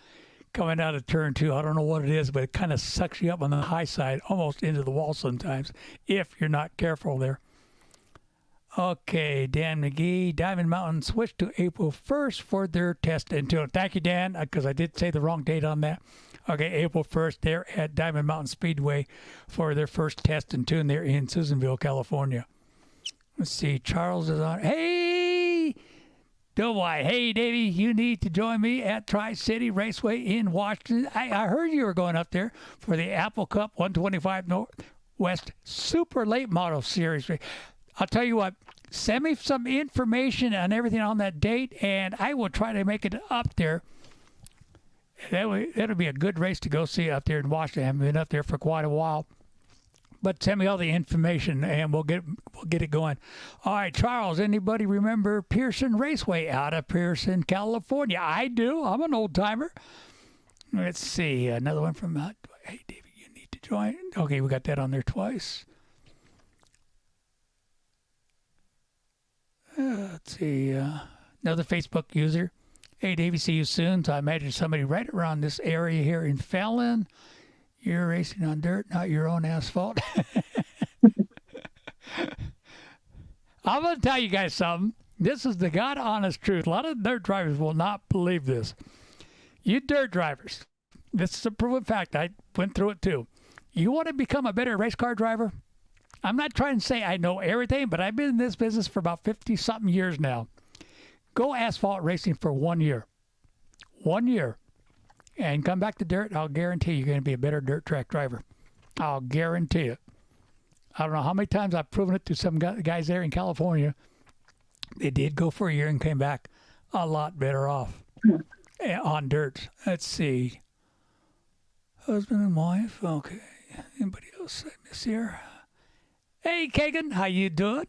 coming out of turn 2. I don't know what it is, but it kind of sucks you up on the high side, almost into the wall sometimes, if you're not careful there. Okay, Dan McGee, Diamond Mountain switched to April 1st for their test and tune. Thank you, Dan, because I did say the wrong date on that. Okay, April 1st, they're at Diamond Mountain Speedway for their first test and tune. They're in Susanville, California. Let's see, Charles is on. Hey, Doughboy. Hey, Davey, you need to join me at Tri-City Raceway in Washington. I heard you were going up there for the Apple Cup 125 Northwest Super Late Model Series. I'll tell you what, send me some information on everything on that date, and I will try to make it up there. That'll be a good race to go see up there in Washington. I haven't been up there for quite a while. But send me all the information, and we'll get it going. All right, Charles, anybody remember Pearson Raceway out of Pearson, California? I do. I'm an old-timer. Let's see. Another one from, hey, David, you need to join. Okay, we got that on there twice. Let's see, another Facebook user. Hey, Davey, see you soon. So I imagine somebody right around this area here in Fallon. You're racing on dirt, not your own asphalt. I'm going to tell you guys something. This is the God honest truth. A lot of dirt drivers will not believe this. You dirt drivers, this is a proven fact. I went through it too. You want to become a better race car driver? I'm not trying to say I know everything, but I've been in this business for about 50-something years now. Go asphalt racing for 1 year. 1 year. And come back to dirt, I'll guarantee you're going to be a better dirt track driver. I'll guarantee it. I don't know how many times I've proven it to some guys there in California. They did go for a year and came back a lot better off on dirt. Let's see. Husband and wife. Okay. Anybody else I miss here? Hey, Kagan, how you doing?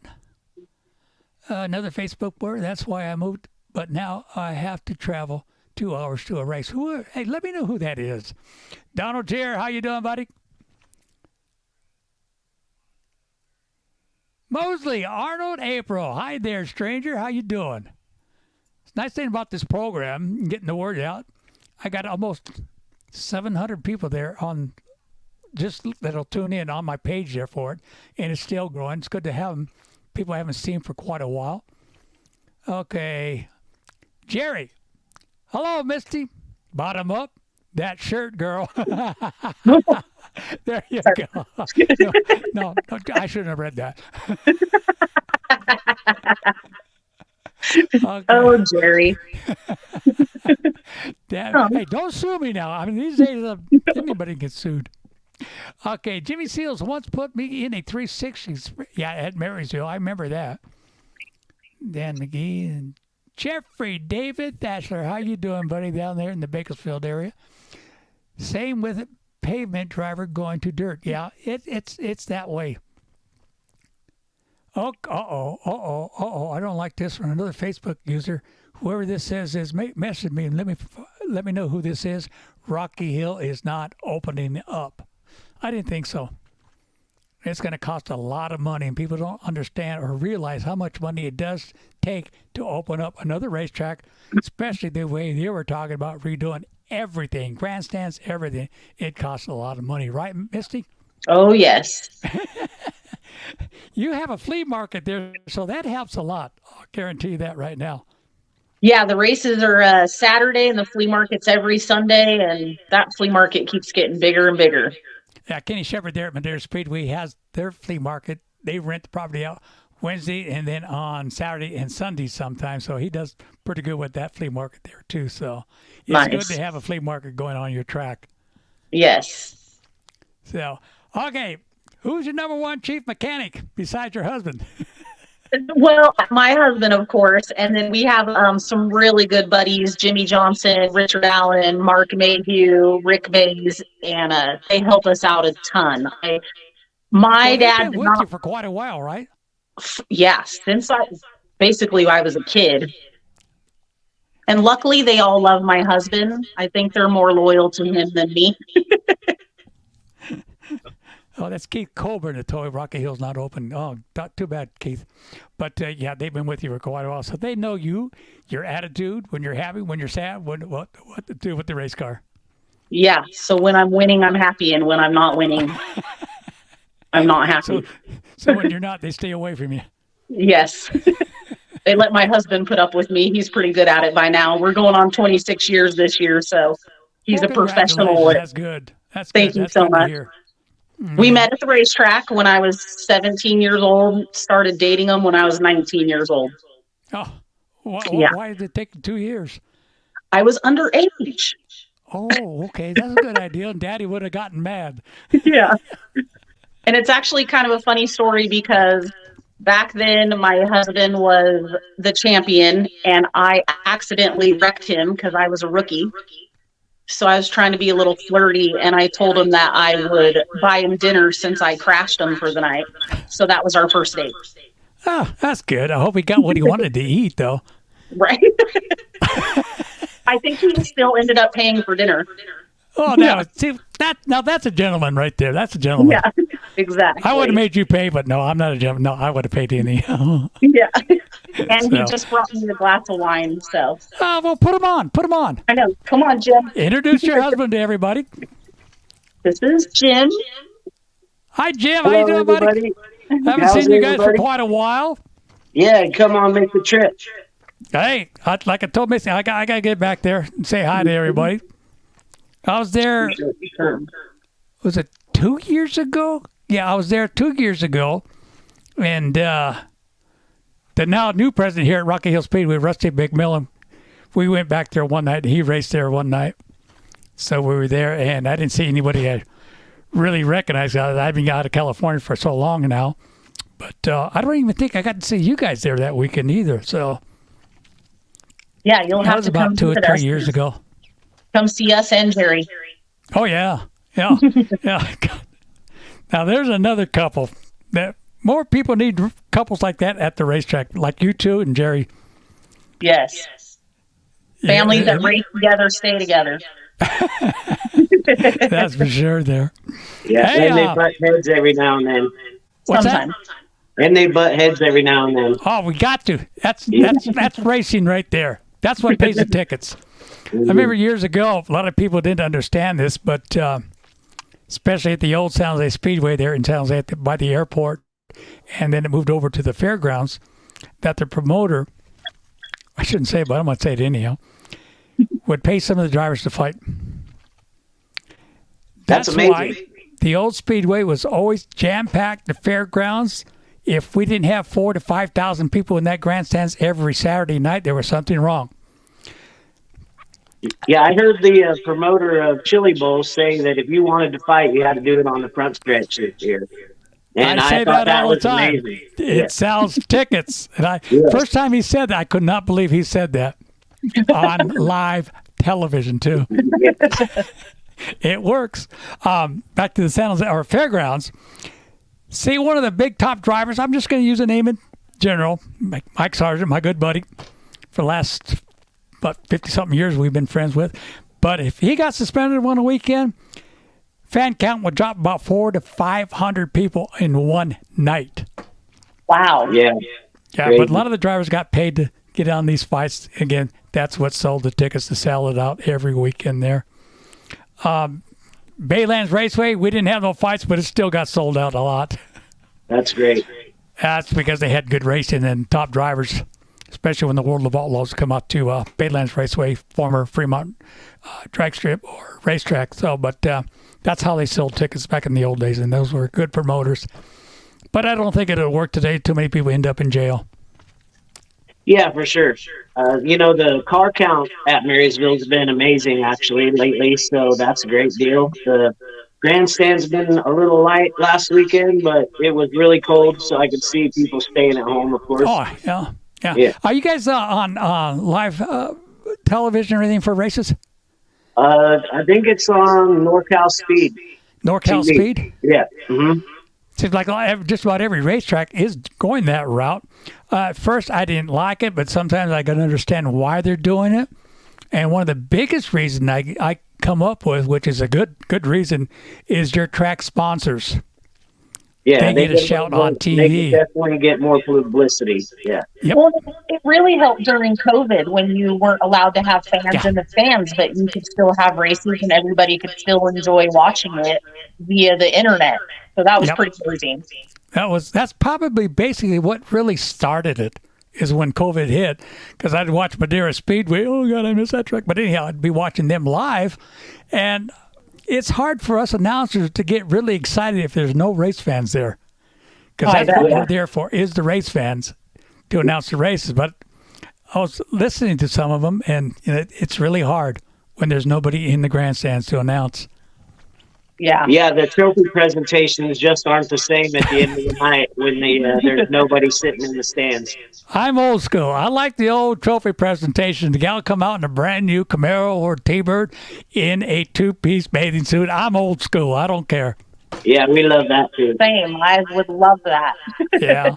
Another Facebook word. That's why I moved. But now I have to travel 2 hours to a race. Hey, let me know who that is. Donald Jair, how you doing, buddy? Mosley, Arnold, April. Hi there, stranger. How you doing? It's nice thing about this program, getting the word out. I got almost 700 people there on just that'll tune in on my page there for it, and it's still growing. It's good to have them. People I haven't seen for quite a while. Okay. Jerry. Hello, Misty. Bottom up. That shirt, girl. There you go. No, I shouldn't have read that. Okay. Oh, Jerry. Hey, don't sue me now. I mean, these days, anybody gets sued. Okay, Jimmy Seals once put me in a 360s. Yeah, at Marysville. I remember that. Dan McGee and Jeffrey David Thatchler. How you doing, buddy, down there in the Bakersfield area? Same with pavement driver going to dirt. Yeah, it's that way. Oh, uh-oh. I don't like this one. Another Facebook user. Whoever this says is, message me and let me know who this is. Rocky Hill is not opening up. I didn't think so. It's going to cost a lot of money, and people don't understand or realize how much money it does take to open up another racetrack, especially the way they were talking about redoing everything, grandstands, everything. It costs a lot of money, right, Misty? Oh, yes. You have a flea market there, so that helps a lot. I'll guarantee you that right now. Yeah, the races are Saturday, and the flea market's every Sunday, and that flea market keeps getting bigger and bigger. Yeah, Kenny Shepard there at Madera Speedway has their flea market. They rent the property out Wednesday and then on Saturday and Sunday sometimes. So he does pretty good with that flea market there too. So it's nice. Good to have a flea market going on your track. Yes. So, okay, who's your number one chief mechanic besides your husband? Well, my husband, of course, and then we have some really good buddies, Jimmy Johnson, Richard Allen, Mark Mayhew, Rick Mays, and they help us out a ton. My dad been with you for quite a while, right? Yeah, since I was a kid. And luckily, they all love my husband. I think they're more loyal to him than me. Oh, that's Keith Colburn that told Rocky Hill's not open. Oh, too bad, Keith. But, yeah, they've been with you for quite a while. So they know you, your attitude, when you're happy, when you're sad, what to do with the race car. Yeah. So when I'm winning, I'm happy. And when I'm not winning, I'm not happy. So when you're not, they stay away from you. Yes. They let my husband put up with me. He's pretty good at it by now. We're going on 26 years this year. So he's Well, a professional. congratulations. That's good. That's Thank good. you That's so good to much. hear. We met at the racetrack when I was 17 years old, started dating him when I was 19 years old. Oh, Yeah. why did it take 2 years? I was underage. Oh, okay. That's a good idea. And Daddy would have gotten mad. Yeah. And it's actually kind of a funny story because back then my husband was the champion and I accidentally wrecked him because I was a rookie. So I was trying to be a little flirty and I told him that I would buy him dinner since I crashed him for the night. So that was our first date. Oh, that's good. I hope he got what he wanted to eat, though. Right. I think he still ended up paying for dinner. Oh, now, see, now that's a gentleman right there. That's a gentleman. Yeah, exactly. I would have made you pay, but no, I'm not a gentleman. No, I would have paid any. Yeah. And he So. just brought me a glass of wine. So Oh, well, put him on. Put him on. I know. Come on, Jim. Introduce your husband to everybody. This is Jim. Hi, Jim. How you doing, buddy? Haven't How's seen you guys for everybody? quite a while. Yeah, come on, make the trip. Hey, like I told Missy, I got to get back there and say hi to everybody. I was there, was it 2 years ago? Yeah, I was there 2 years ago. And the now new president here at Rocky Hill Speedway, Rusty McMillan, we went back there one night. And he raced there one night. So we were there, and I didn't see anybody I really recognized. I've been out of California for so long now. But I don't even think I got to see you guys there that weekend either. So Yeah, you'll that have was to come about 2 or visit 3 us. years ago. Come see us and Jerry. Oh, yeah. Yeah. Yeah. Now, there's another couple that more people need couples like that at the racetrack, like you two and Jerry. Yes. Families that race together stay together. That's for sure there. Yeah, Hey, and they butt heads every now and then. What's Sometimes. that? And they butt heads every now and then. Oh, we got to. That's racing right there. That's what pays the tickets. I remember years ago, a lot of people didn't understand this, but especially at the old San Jose Speedway there in San Jose by the airport, and then it moved over to the fairgrounds, that the promoter, I shouldn't say it, but I'm going to say it anyhow, would pay some of the drivers to fight. That's amazing. Why the old Speedway was always jam-packed, the fairgrounds. If we didn't have 4,000 to 5,000 people in that grandstands every Saturday night, there was something wrong. Yeah, I heard the promoter of Chili Bowl say that if you wanted to fight, you had to do it on the front stretch this year. And I say thought that all the was time. amazing. It sells tickets. And Yeah. first time he said that, I could not believe he said that on live television too. It works. Back to the San Jose or fairgrounds. See, one of the big top drivers. I'm just going to use a name in general. Mike Sargent, my good buddy, for the last about 50-something years we've been friends with. But if he got suspended one weekend, fan count would drop about 400 to 500 people in one night. Wow. Yeah. Yeah, Crazy. but a lot of the drivers got paid to get on these fights. Again, that's what sold the tickets to sell it out every weekend there. Baylands Raceway, we didn't have no fights, but it still got sold out a lot. That's great. That's because they had good racing and top drivers, especially when the World of Outlaws come out to Baylands Raceway, former Fremont drag strip or racetrack. So, but that's how they sold tickets back in the old days, and those were good promoters. But I don't think it'll work today. Too many people end up in jail. Yeah, for sure. The car count at Marysville's been amazing actually lately, so that's a great deal. The grandstand's been a little light last weekend, but it was really cold, so I could see people staying at home, of course. Oh, yeah. Yeah. Are you guys on live television or anything for races? I think it's on NorCal Speed. NorCal TV. Speed? Yeah. Mm-hmm. Seems like just about every racetrack is going that route. At first, I didn't like it, but sometimes I can understand why they're doing it. And one of the biggest reasons I come up with, which is a good reason, is your track sponsors. Yeah, they get a shout on They could TV. definitely get more publicity. Yeah. Yep. Well, it really helped during COVID when you weren't allowed to have fans Yeah. in the stands, but you could still have races and everybody could still enjoy watching it via the internet. So that was Yep. pretty amazing. That's probably basically what really started it, is when COVID hit, because I'd watch Madeira Speedway. Oh God, I miss that track. But anyhow, I'd be watching them live, and it's hard for us announcers to get really excited if there's no race fans there, because I that's what bet. we're there for, is the race fans to announce the races. But I was listening to some of them, and it's really hard when there's nobody in the grandstands to announce. Yeah. Yeah, the trophy presentations just aren't the same at the end of the night when there's nobody sitting in the stands. I'm old school. I like the old trophy presentation. The gal come out in a brand new Camaro or T-Bird in a two-piece bathing suit. I'm old school. I don't care. Yeah, we love that too. Same. I would love that. Yeah.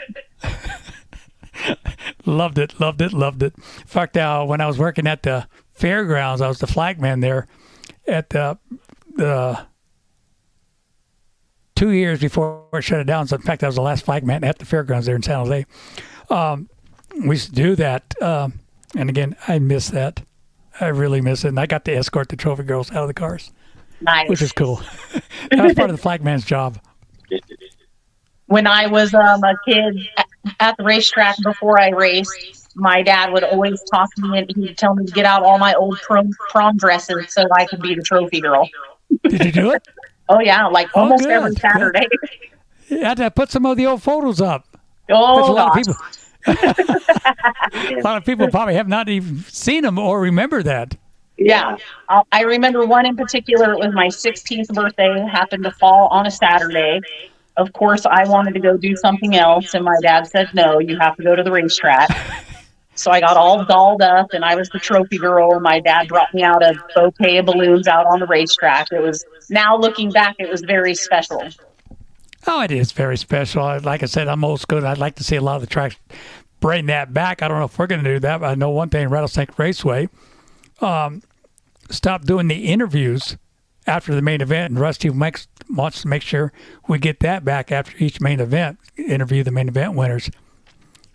Loved it. In fact, when I was working at the fairgrounds, I was the flagman there at the 2 years before it shut it down. So in fact, I was the last flagman at the fairgrounds there in San Jose. We used to do that. And again, I miss that. I really miss it. And I got to escort the trophy girls out of the cars, Nice. which is cool. That was part of the flagman's job. When I was a kid at the racetrack before I raced, my dad would always talk to me and he would tell me to get out all my old prom dresses so I could be the trophy girl. Did you do it? Oh yeah, like almost good, every good. Saturday. You had to put some of the old photos up. Oh A lot gosh. of people. A lot of people probably have not even seen them or remember that. Yeah. I remember one in particular. It was my 16th birthday. It happened to fall on a Saturday. Of course, I wanted to go do something else, and my dad said, no, you have to go to the racetrack. So I got all dolled up, and I was the trophy girl. My dad brought me out a bouquet of balloons out on the racetrack. It was, now looking back, it was very special. Oh, it is very special. Like I said, I'm old school. I'd like to see a lot of the tracks bring that back. I don't know if we're going to do that, but I know one thing, Rattlesnake Raceway stopped doing the interviews after the main event, and Rusty wants to make sure we get that back after each main event, interview the main event winners.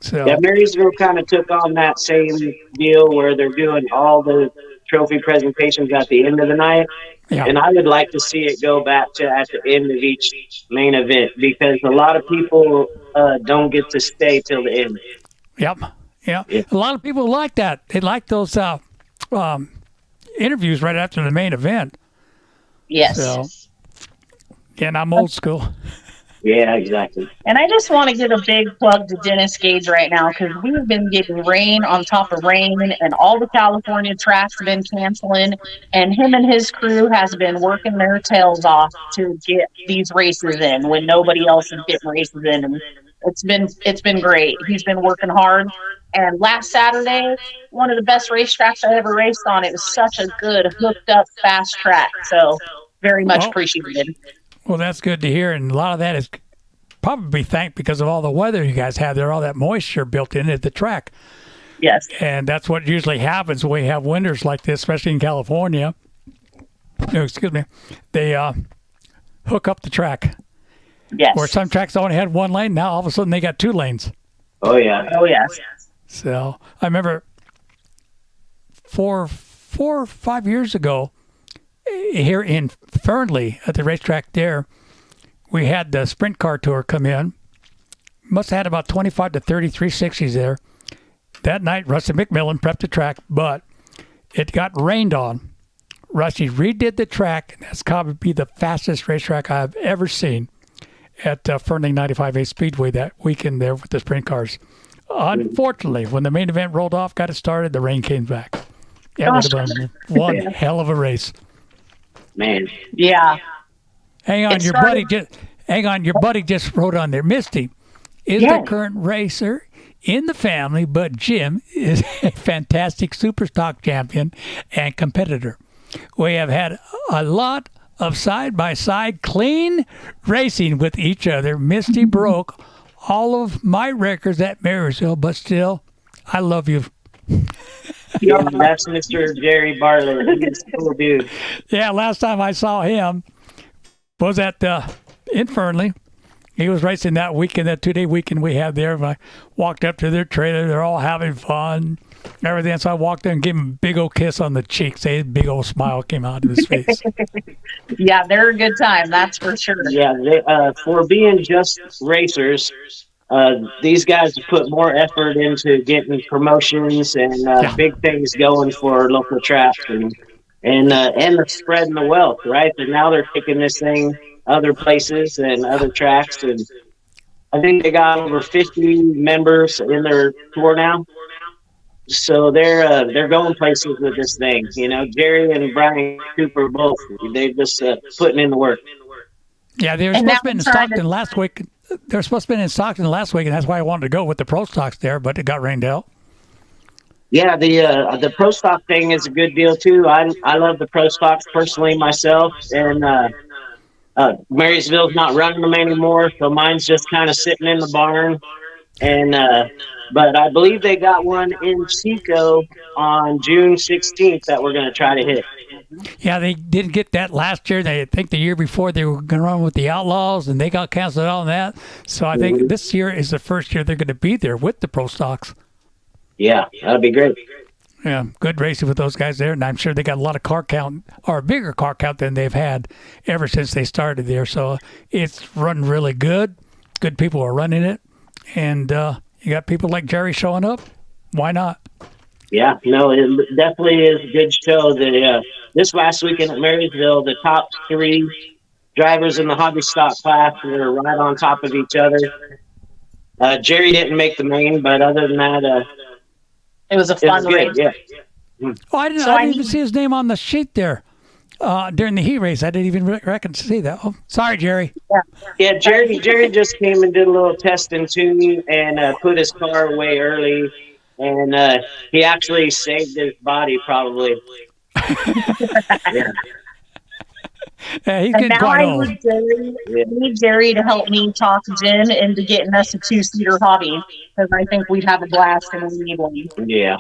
So Yeah, Marysville kind of took on that same deal where they're doing all the trophy presentations at the end of the night. yeah, And I would like to see it go back to at the end of each main event because a lot of people don't get to stay till the end. yep, yeah. A lot of people like that. They like those interviews right after the main event. Yes. So, and I'm old school. Yeah, exactly. And I just want to give a big plug to Dennis Gage right now because we've been getting rain on top of rain, and all the California tracks have been canceling. And him and his crew has been working their tails off to get these races in when nobody else is getting races in. And it's been great. He's been working hard. And last Saturday, one of the best racetracks I ever raced on. It was such a good, hooked up, fast track. So very much Well, appreciated. Well, that's good to hear, and a lot of that is probably thanked because of all the weather you guys have there, all that moisture built in at the track. Yes. And that's what usually happens when we have winters like this, especially in California. No, excuse me. They hook up the track. Yes. Where some tracks only had one lane, now all of a sudden they got two lanes. Oh, yeah. Oh, yes. So I remember 4 or 5 years ago here in Fernley at the racetrack there, we had the sprint car tour come in. Must have had about 25 to 30 360s there. That night, Rusty McMillan prepped the track, but it got rained on. Rusty redid the track, and that's probably the fastest racetrack I've ever seen at Fernley 95A Speedway that weekend there with the sprint cars. Unfortunately, when the main event rolled off, got it started, the rain came back. That would have been one hell of a race. Man. Yeah. Hang on, your buddy just wrote on there. Misty is Yeah. the current racer in the family, but Jim is a fantastic super stock champion and competitor. We have had a lot of side-by-side clean racing with each other. Misty broke all of my records at Marysville, but still, I love you. Yeah, that's Mr. Jerry Bartlett. He's a cool dude. Yeah, last time I saw him was at in Fernley He was racing that weekend, that 2-day weekend we had there. I walked up to their trailer. They're all having fun, everything. So I walked there and gave him a big old kiss on the cheek. Say, a big old smile came out of his face. Yeah, they're a good time, that's for sure. Yeah, for being just racers, these guys have put more effort into getting promotions and big things going for local tracks and the spreading the wealth, right? And now they're taking this thing other places and other tracks, and I think they got over 50 members in their tour now. So they're going places with this thing. You know, Jerry and Brian Cooper both. They're just putting in the work. Yeah, they were supposed to be in Stockton last week. They were supposed to be in Stockton last week, and that's why I wanted to go with the Pro Stocks there, but it got rained out. Yeah, the Pro Stock thing is a good deal too. I love the Pro Stocks personally myself, and Marysville's not running them anymore, so mine's just kind of sitting in the barn. And but I believe they got one in Chico on June 16th that we're going to try to hit. Yeah, they didn't get that last year. I think the year before they were going to run with the Outlaws, and they got canceled on that. So I think this year is the first year they're going to be there with the Pro Stocks. Yeah, that'd be great. Yeah, good racing with those guys there, and I'm sure they got a lot of car count, or a bigger car count than they've had ever since they started there. So it's run really good. Good people are running it, and you got people like Jerry showing up. Why not? Yeah, no, it definitely is a good show. This last weekend at Marysville, the top 3 drivers in the hobby stock class were right on top of each other. Jerry didn't make the main, but other than that, it was a fun race. Yeah. Oh, I didn't even see his name on the sheet there during the heat race. I didn't even reckon to see that. Oh, sorry, Jerry. Yeah, Jerry just came and did a little testing too, and put his car away early, and he actually saved his body probably. Yeah, he's And getting now quite I old. need Jerry to help me talk Jim into getting us a 2-seater hobby, because I think we'd have a blast and we need one. Yeah.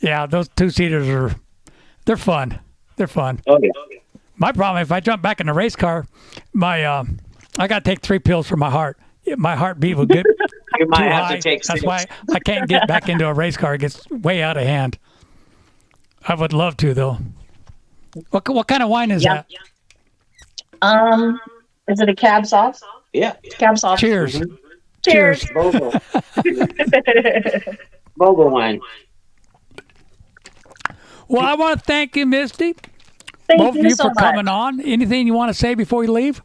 Yeah, those 2-seaters they're fun. They're fun. Oh yeah. My problem, if I jump back in a race car, I got to take 3 pills for my heart. My heartbeat will get You might too have high. to take 6. That's why I can't get back into a race car. It gets way out of hand. I would love to, though. What kind of wine is that? Is it a cab sauce? Yeah. Cab sauce. Cheers. Cheers. Bogle. Bogle wine. Well, I want to thank you, Misty. Thank Both of you so for much. coming on. Anything you want to say before you leave?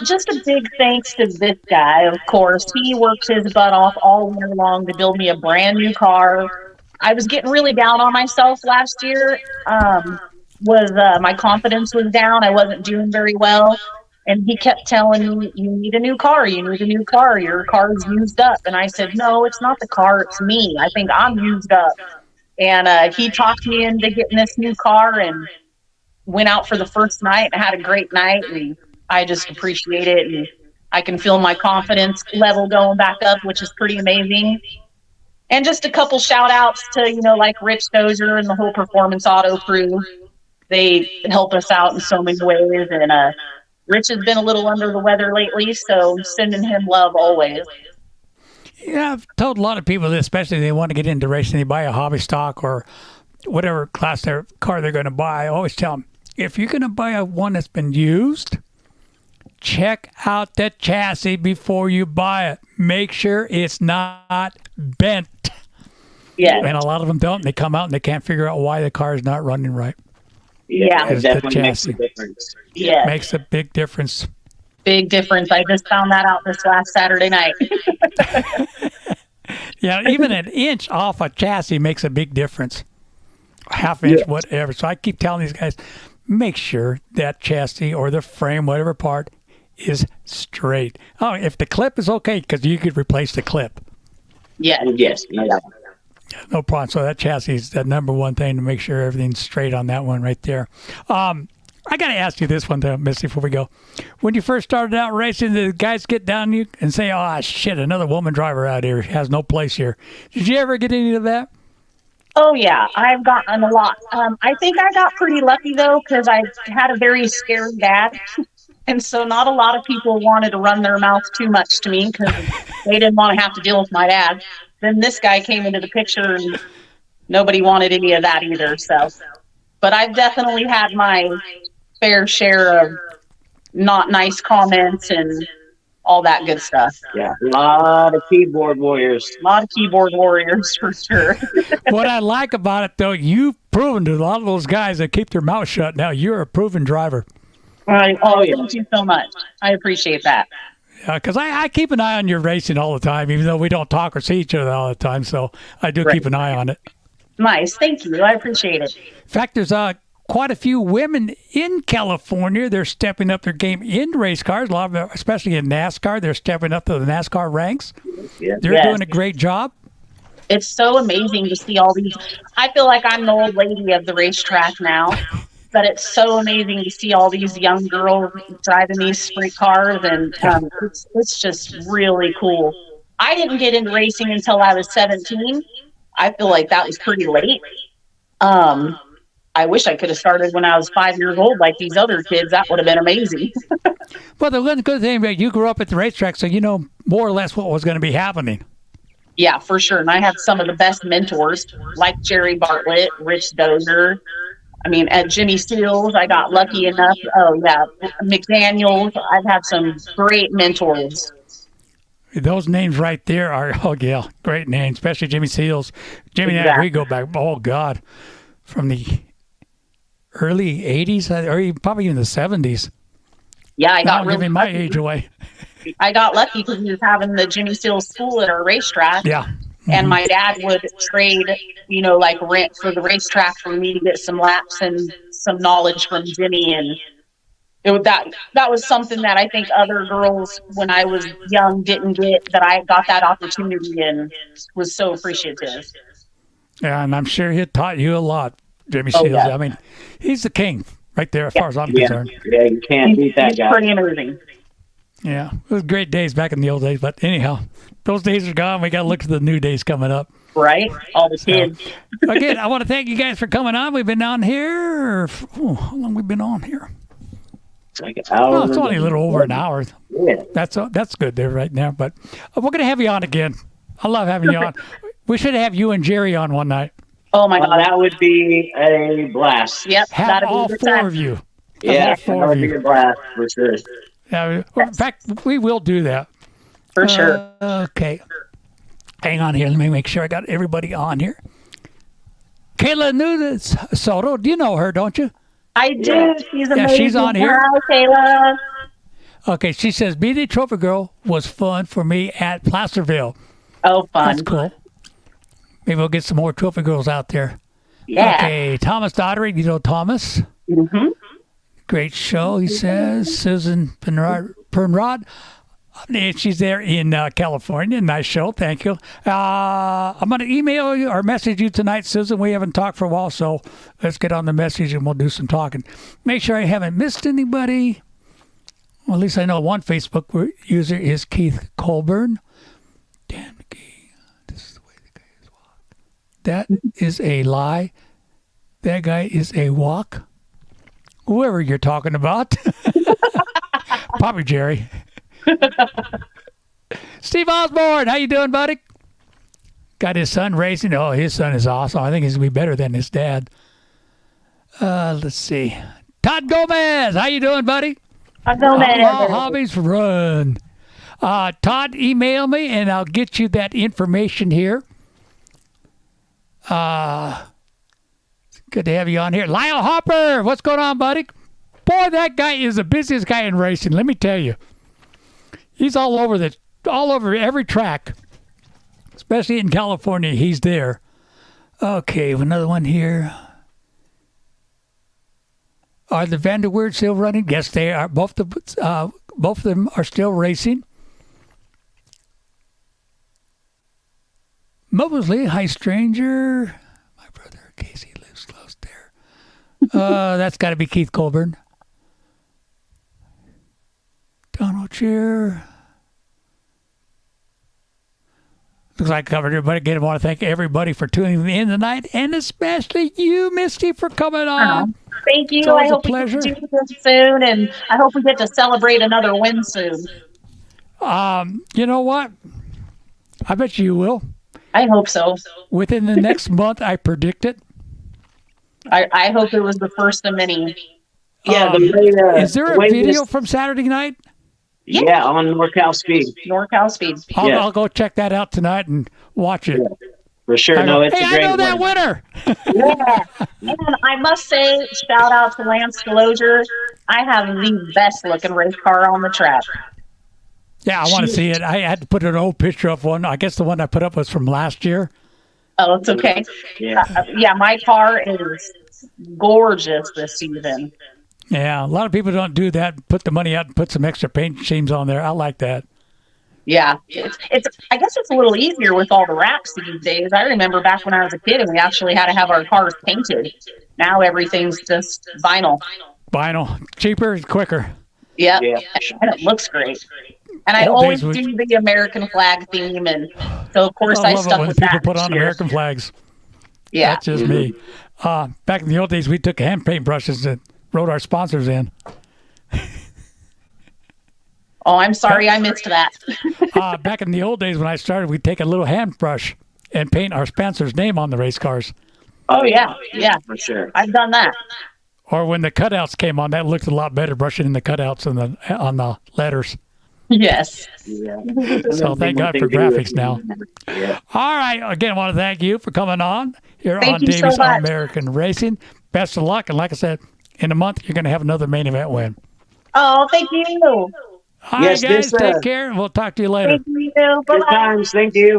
Just a big thanks to this guy, of course. He works his butt off all year long to build me a brand new car. I was getting really down on myself last year. My confidence was down. I wasn't doing very well. And he kept telling me, you need a new car. You need a new car. Your car's used up. And I said, no, it's not the car. It's me. I think I'm used up. And he talked me into getting this new car and went out for the first night and had a great night. And I just appreciate it. And I can feel my confidence level going back up, which is pretty amazing. And just a couple shout outs to, like Rich Dozier and the whole Performance Auto crew. They help us out in so many ways. And Rich has been a little under the weather lately, so sending him love always. Yeah, I've told a lot of people, especially if they want to get into racing, they buy a hobby stock or whatever class their car they're going to buy. I always tell them, if you're going to buy one that's been used, check out the chassis before you buy it. Make sure it's not bent. Yeah. And a lot of them don't. They come out and they can't figure out why the car is not running right. Yeah. It It's the definitely makes a chassis. difference. Yeah. Makes a big difference. Big difference. I just found that out this last Saturday night. Yeah, even an inch off a chassis makes a big difference. Half inch, whatever. So I keep telling these guys, make sure that chassis or the frame, whatever part, is straight. Oh, if the clip is okay, because you could replace the clip. Yeah. Yes. No doubt. No problem. So that chassis is the number one thing to make sure everything's straight on that one right there. I got to ask you this one, though, Missy, before we go. When you first started out racing, the guys get down you and say, oh, shit, another woman driver out here has no place here. Did you ever get any of that? Oh, yeah. I've gotten a lot. I think I got pretty lucky, though, because I had a very scary dad. And so not a lot of people wanted to run their mouth too much to me because they didn't want to have to deal with my dad. Then this guy came into the picture and nobody wanted any of that either. So, but I've definitely had my fair share of not nice comments and all that good stuff. Yeah, a lot of keyboard warriors. A lot of keyboard warriors for sure. What I like about it, though, you've proven to a lot of those guys that keep their mouth shut. Now you're a proven driver. Thank you so much. I appreciate that. Because I keep an eye on your racing all the time, even though we don't talk or see each other all the time. So I do keep an eye on it. Nice. Thank you. I appreciate it. In fact, there's quite a few women in California. They're stepping up their game in race cars. A lot of them, especially in NASCAR, they're stepping up to the NASCAR ranks. Yeah. They're doing a great job. It's so amazing to see all these. I feel like I'm the old lady of the racetrack now, but it's so amazing to see all these young girls driving these sprint cars, and it's just really cool. I didn't get into racing until I was 17. I feel like that was pretty late. I wish I could have started when I was 5 years old like these other kids. That would have been amazing. Well, the one good thing about you grew up at the racetrack, so you know more or less what was going to be happening. Yeah, for sure. And I had some of the best mentors like Jerry Bartlett, Rich Dozer. I mean, at Jimmy Seals, I got lucky enough. Oh, yeah. McDaniels. I've had some great mentors. Those names right there are, oh, yeah, great names, especially Jimmy Seals. Jimmy and I, we go back, oh, God, from the early 80s or probably even the 70s. Yeah, I got Not really giving my lucky. age away. I got lucky because we was having the Jimmy Seals school at our racetrack. Yeah. And my dad would trade, like rent for the racetrack for me to get some laps and some knowledge from Jimmy. And that was something that I think other girls when I was young didn't get, that I got that opportunity and was so appreciative. Yeah, and I'm sure he taught you a lot, Jimmy Seals. Yeah. I mean, he's the king right there as far as I'm concerned. Yeah, you can't beat that He's guy. pretty amazing. Yeah, it was great days back in the old days. But anyhow, those days are gone. We got to look to the new days coming up. Right? All the kids. Again, I want to thank you guys for coming on. We've been on here. How long we been on here? It's like an hour. Oh, it's only a little over an hour. Yeah. That's good there right now. But we're going to have you on again. I love having you on. We should have you and Jerry on one night. Oh, my God. That would be a blast. Yep. Have that'd be all a good four time. of you. Yeah, all four that would of be you. a blast for sure. Yeah, in fact, we will do that. For sure. Okay. Hang on here. Let me make sure I got everybody on here. Kayla Nunes Soto. Do you know her, don't you? I do. Yeah. She's Yeah, amazing. she's on here. Hi, Kayla. Okay, she says, Be the Trophy Girl was fun for me at Placerville. Oh, fun. That's cool. Maybe we'll get some more Trophy Girls out there. Yeah. Okay, Thomas Daughtery. You know Thomas? Mm-hmm. Great show, he says. Susan Pernrod. She's there in California. Nice show. Thank you. I'm going to email you or message you tonight, Susan. We haven't talked for a while, so let's get on the message and we'll do some talking. Make sure I haven't missed anybody. Well, at least I know one Facebook user is Keith Colburn. Dan McGee. This is the way the guy is walk. That is a lie. That guy is a walk. Whoever you're talking about. Probably Jerry. Steve Osborne, how you doing, buddy? Got his son racing. Oh, his son is awesome. I think he's going to be better than his dad. Let's see. Todd Gomez, how you doing, buddy? I'm going All hobbies run. Todd, email me, and I'll get you that information here. Good to have you on here. Lyle Hopper, what's going on, buddy? Boy, that guy is the busiest guy in racing, let me tell you. He's all over every track, especially in California. He's there. Okay, another one here. Are the Vanderweerd still running? Yes, they are. Both of them are still racing. Mosley, hi, stranger. My brother Casey lives close there. That's got to be Keith Colburn. Donald Cheer. Looks like I covered everybody. Again, I want to thank everybody for tuning in tonight, and especially you, Misty, for coming on. Thank you. It's always I a hope pleasure. we can do this soon, and I hope we get to celebrate another win soon. You know what? I bet you will. I hope so. Within the next month, I predict it. I hope it was the first of many. Yeah, is there a video from Saturday night? Yeah, on NorCal Speed. NorCal Speed. I'll go check that out tonight and watch it. Yeah, for sure. Hey, It's a great I know that win. winner. Yeah. And I must say, shout out to Lance Delozier. I have the best looking race car on the track. Yeah, I want to see it. I had to put an old picture of one. I guess the one I put up was from last year. Oh, it's okay. Yeah. My car is gorgeous this season. Yeah, a lot of people don't do that. Put the money out and put some extra paint schemes on there. I like that. Yeah, it's. I guess it's a little easier with all the wraps these days. I remember back when I was a kid and we actually had to have our cars painted. Now everything's just vinyl. Vinyl, cheaper, quicker. Yep. Yeah. And it looks great. And I Old always days do the American flag theme, and so of course I love it stuck when with people that. put on this year. American flags. Yeah. That's just me. Back in the old days, we took hand paint brushes and wrote our sponsors in. Oh, I'm sorry I missed that. Back in the old days when I started, we'd take a little hand brush and paint our sponsor's name on the race cars. Oh yeah, yeah, For sure. I've done that. Or when the cutouts came on, that looked a lot better, brushing in the cutouts on the letters. Yes. Yeah. So thank God for graphics now. Yeah. All right. Again, I want to thank you for coming on here Thank on you so Davey's much. American Racing. Best of luck. And like I said, in a month, you're going to have another main event win. Oh, thank you. All Yes, right, guys. this, Take care. And we'll talk to you later. Thank you. Good Bye-bye. times. Thank you.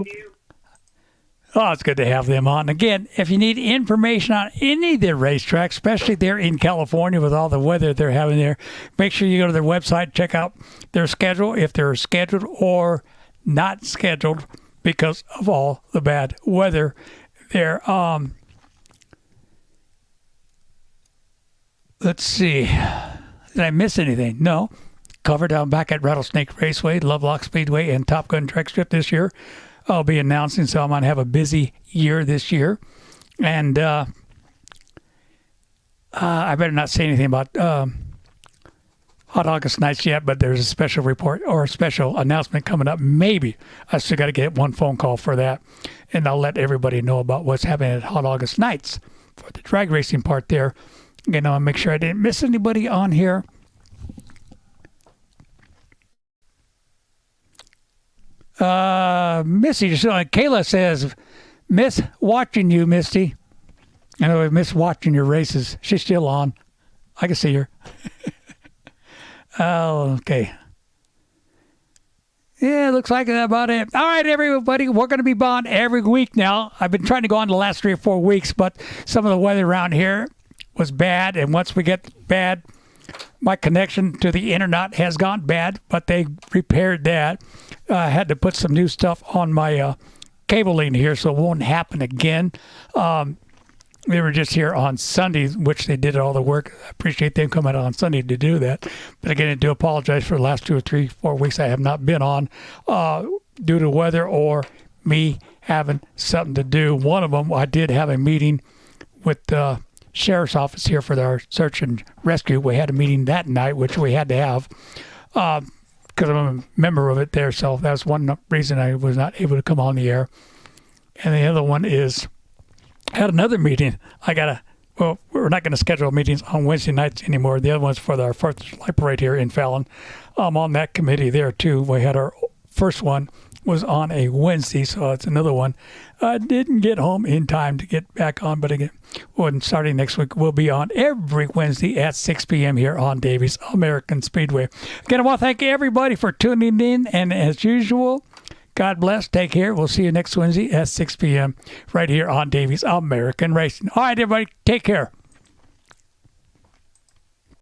Oh, it's good to have them on. Again, if you need information on any of their racetracks, especially there in California with all the weather they're having there, make sure you go to their website, check out their schedule, if they're scheduled or not scheduled because of all the bad weather there. Let's see. Did I miss anything? No. Covered down back at Rattlesnake Raceway, Lovelock Speedway, and Top Gun Trek Strip this year. I'll be announcing, so I'm going to have a busy year this year. And I better not say anything about Hot August nights yet, but there's a special report or a special announcement coming up. Maybe. I still got to get one phone call for that. And I'll let everybody know about what's happening at Hot August nights for the drag racing part there. Again, I'll make sure I didn't miss anybody on here. Misty, Kayla says, miss watching you, Misty. I know I miss watching your races. She's still on. I can see her. Oh, okay. Yeah, looks like that's about it. All right, everybody, we're going to be on every week now. I've been trying to go on the last 3 or 4 weeks, but some of the weather around here was bad, and once we get bad, my connection to the internet has gone bad, but they repaired that. I had to put some new stuff on my cabling here so it won't happen again. They were just here on Sunday, which they did all the work. I appreciate them coming out on Sunday to do that. But again, I do apologize for the last 2 or 3, 4 weeks I have not been on due to weather or me having something to do. One of them, I did have a meeting with the sheriff's office here for our search and rescue. We had a meeting that night, which we had to have because I'm a member of it there. So that's one reason I was not able to come on the air. And the other one is I had another meeting. Well, we're not going to schedule meetings on Wednesday nights anymore. The other one's for our 4th of July parade here in Fallon. I'm on that committee there too. We had our first one was on a Wednesday, so it's another one. I didn't get home in time to get back on, but again, starting next week, we'll be on every Wednesday at 6 p.m. here on Davey's American Speedway. Again, I want to thank everybody for tuning in, and as usual, God bless. Take care. We'll see you next Wednesday at 6 p.m. right here on Davey's American Racing. All right, everybody, take care.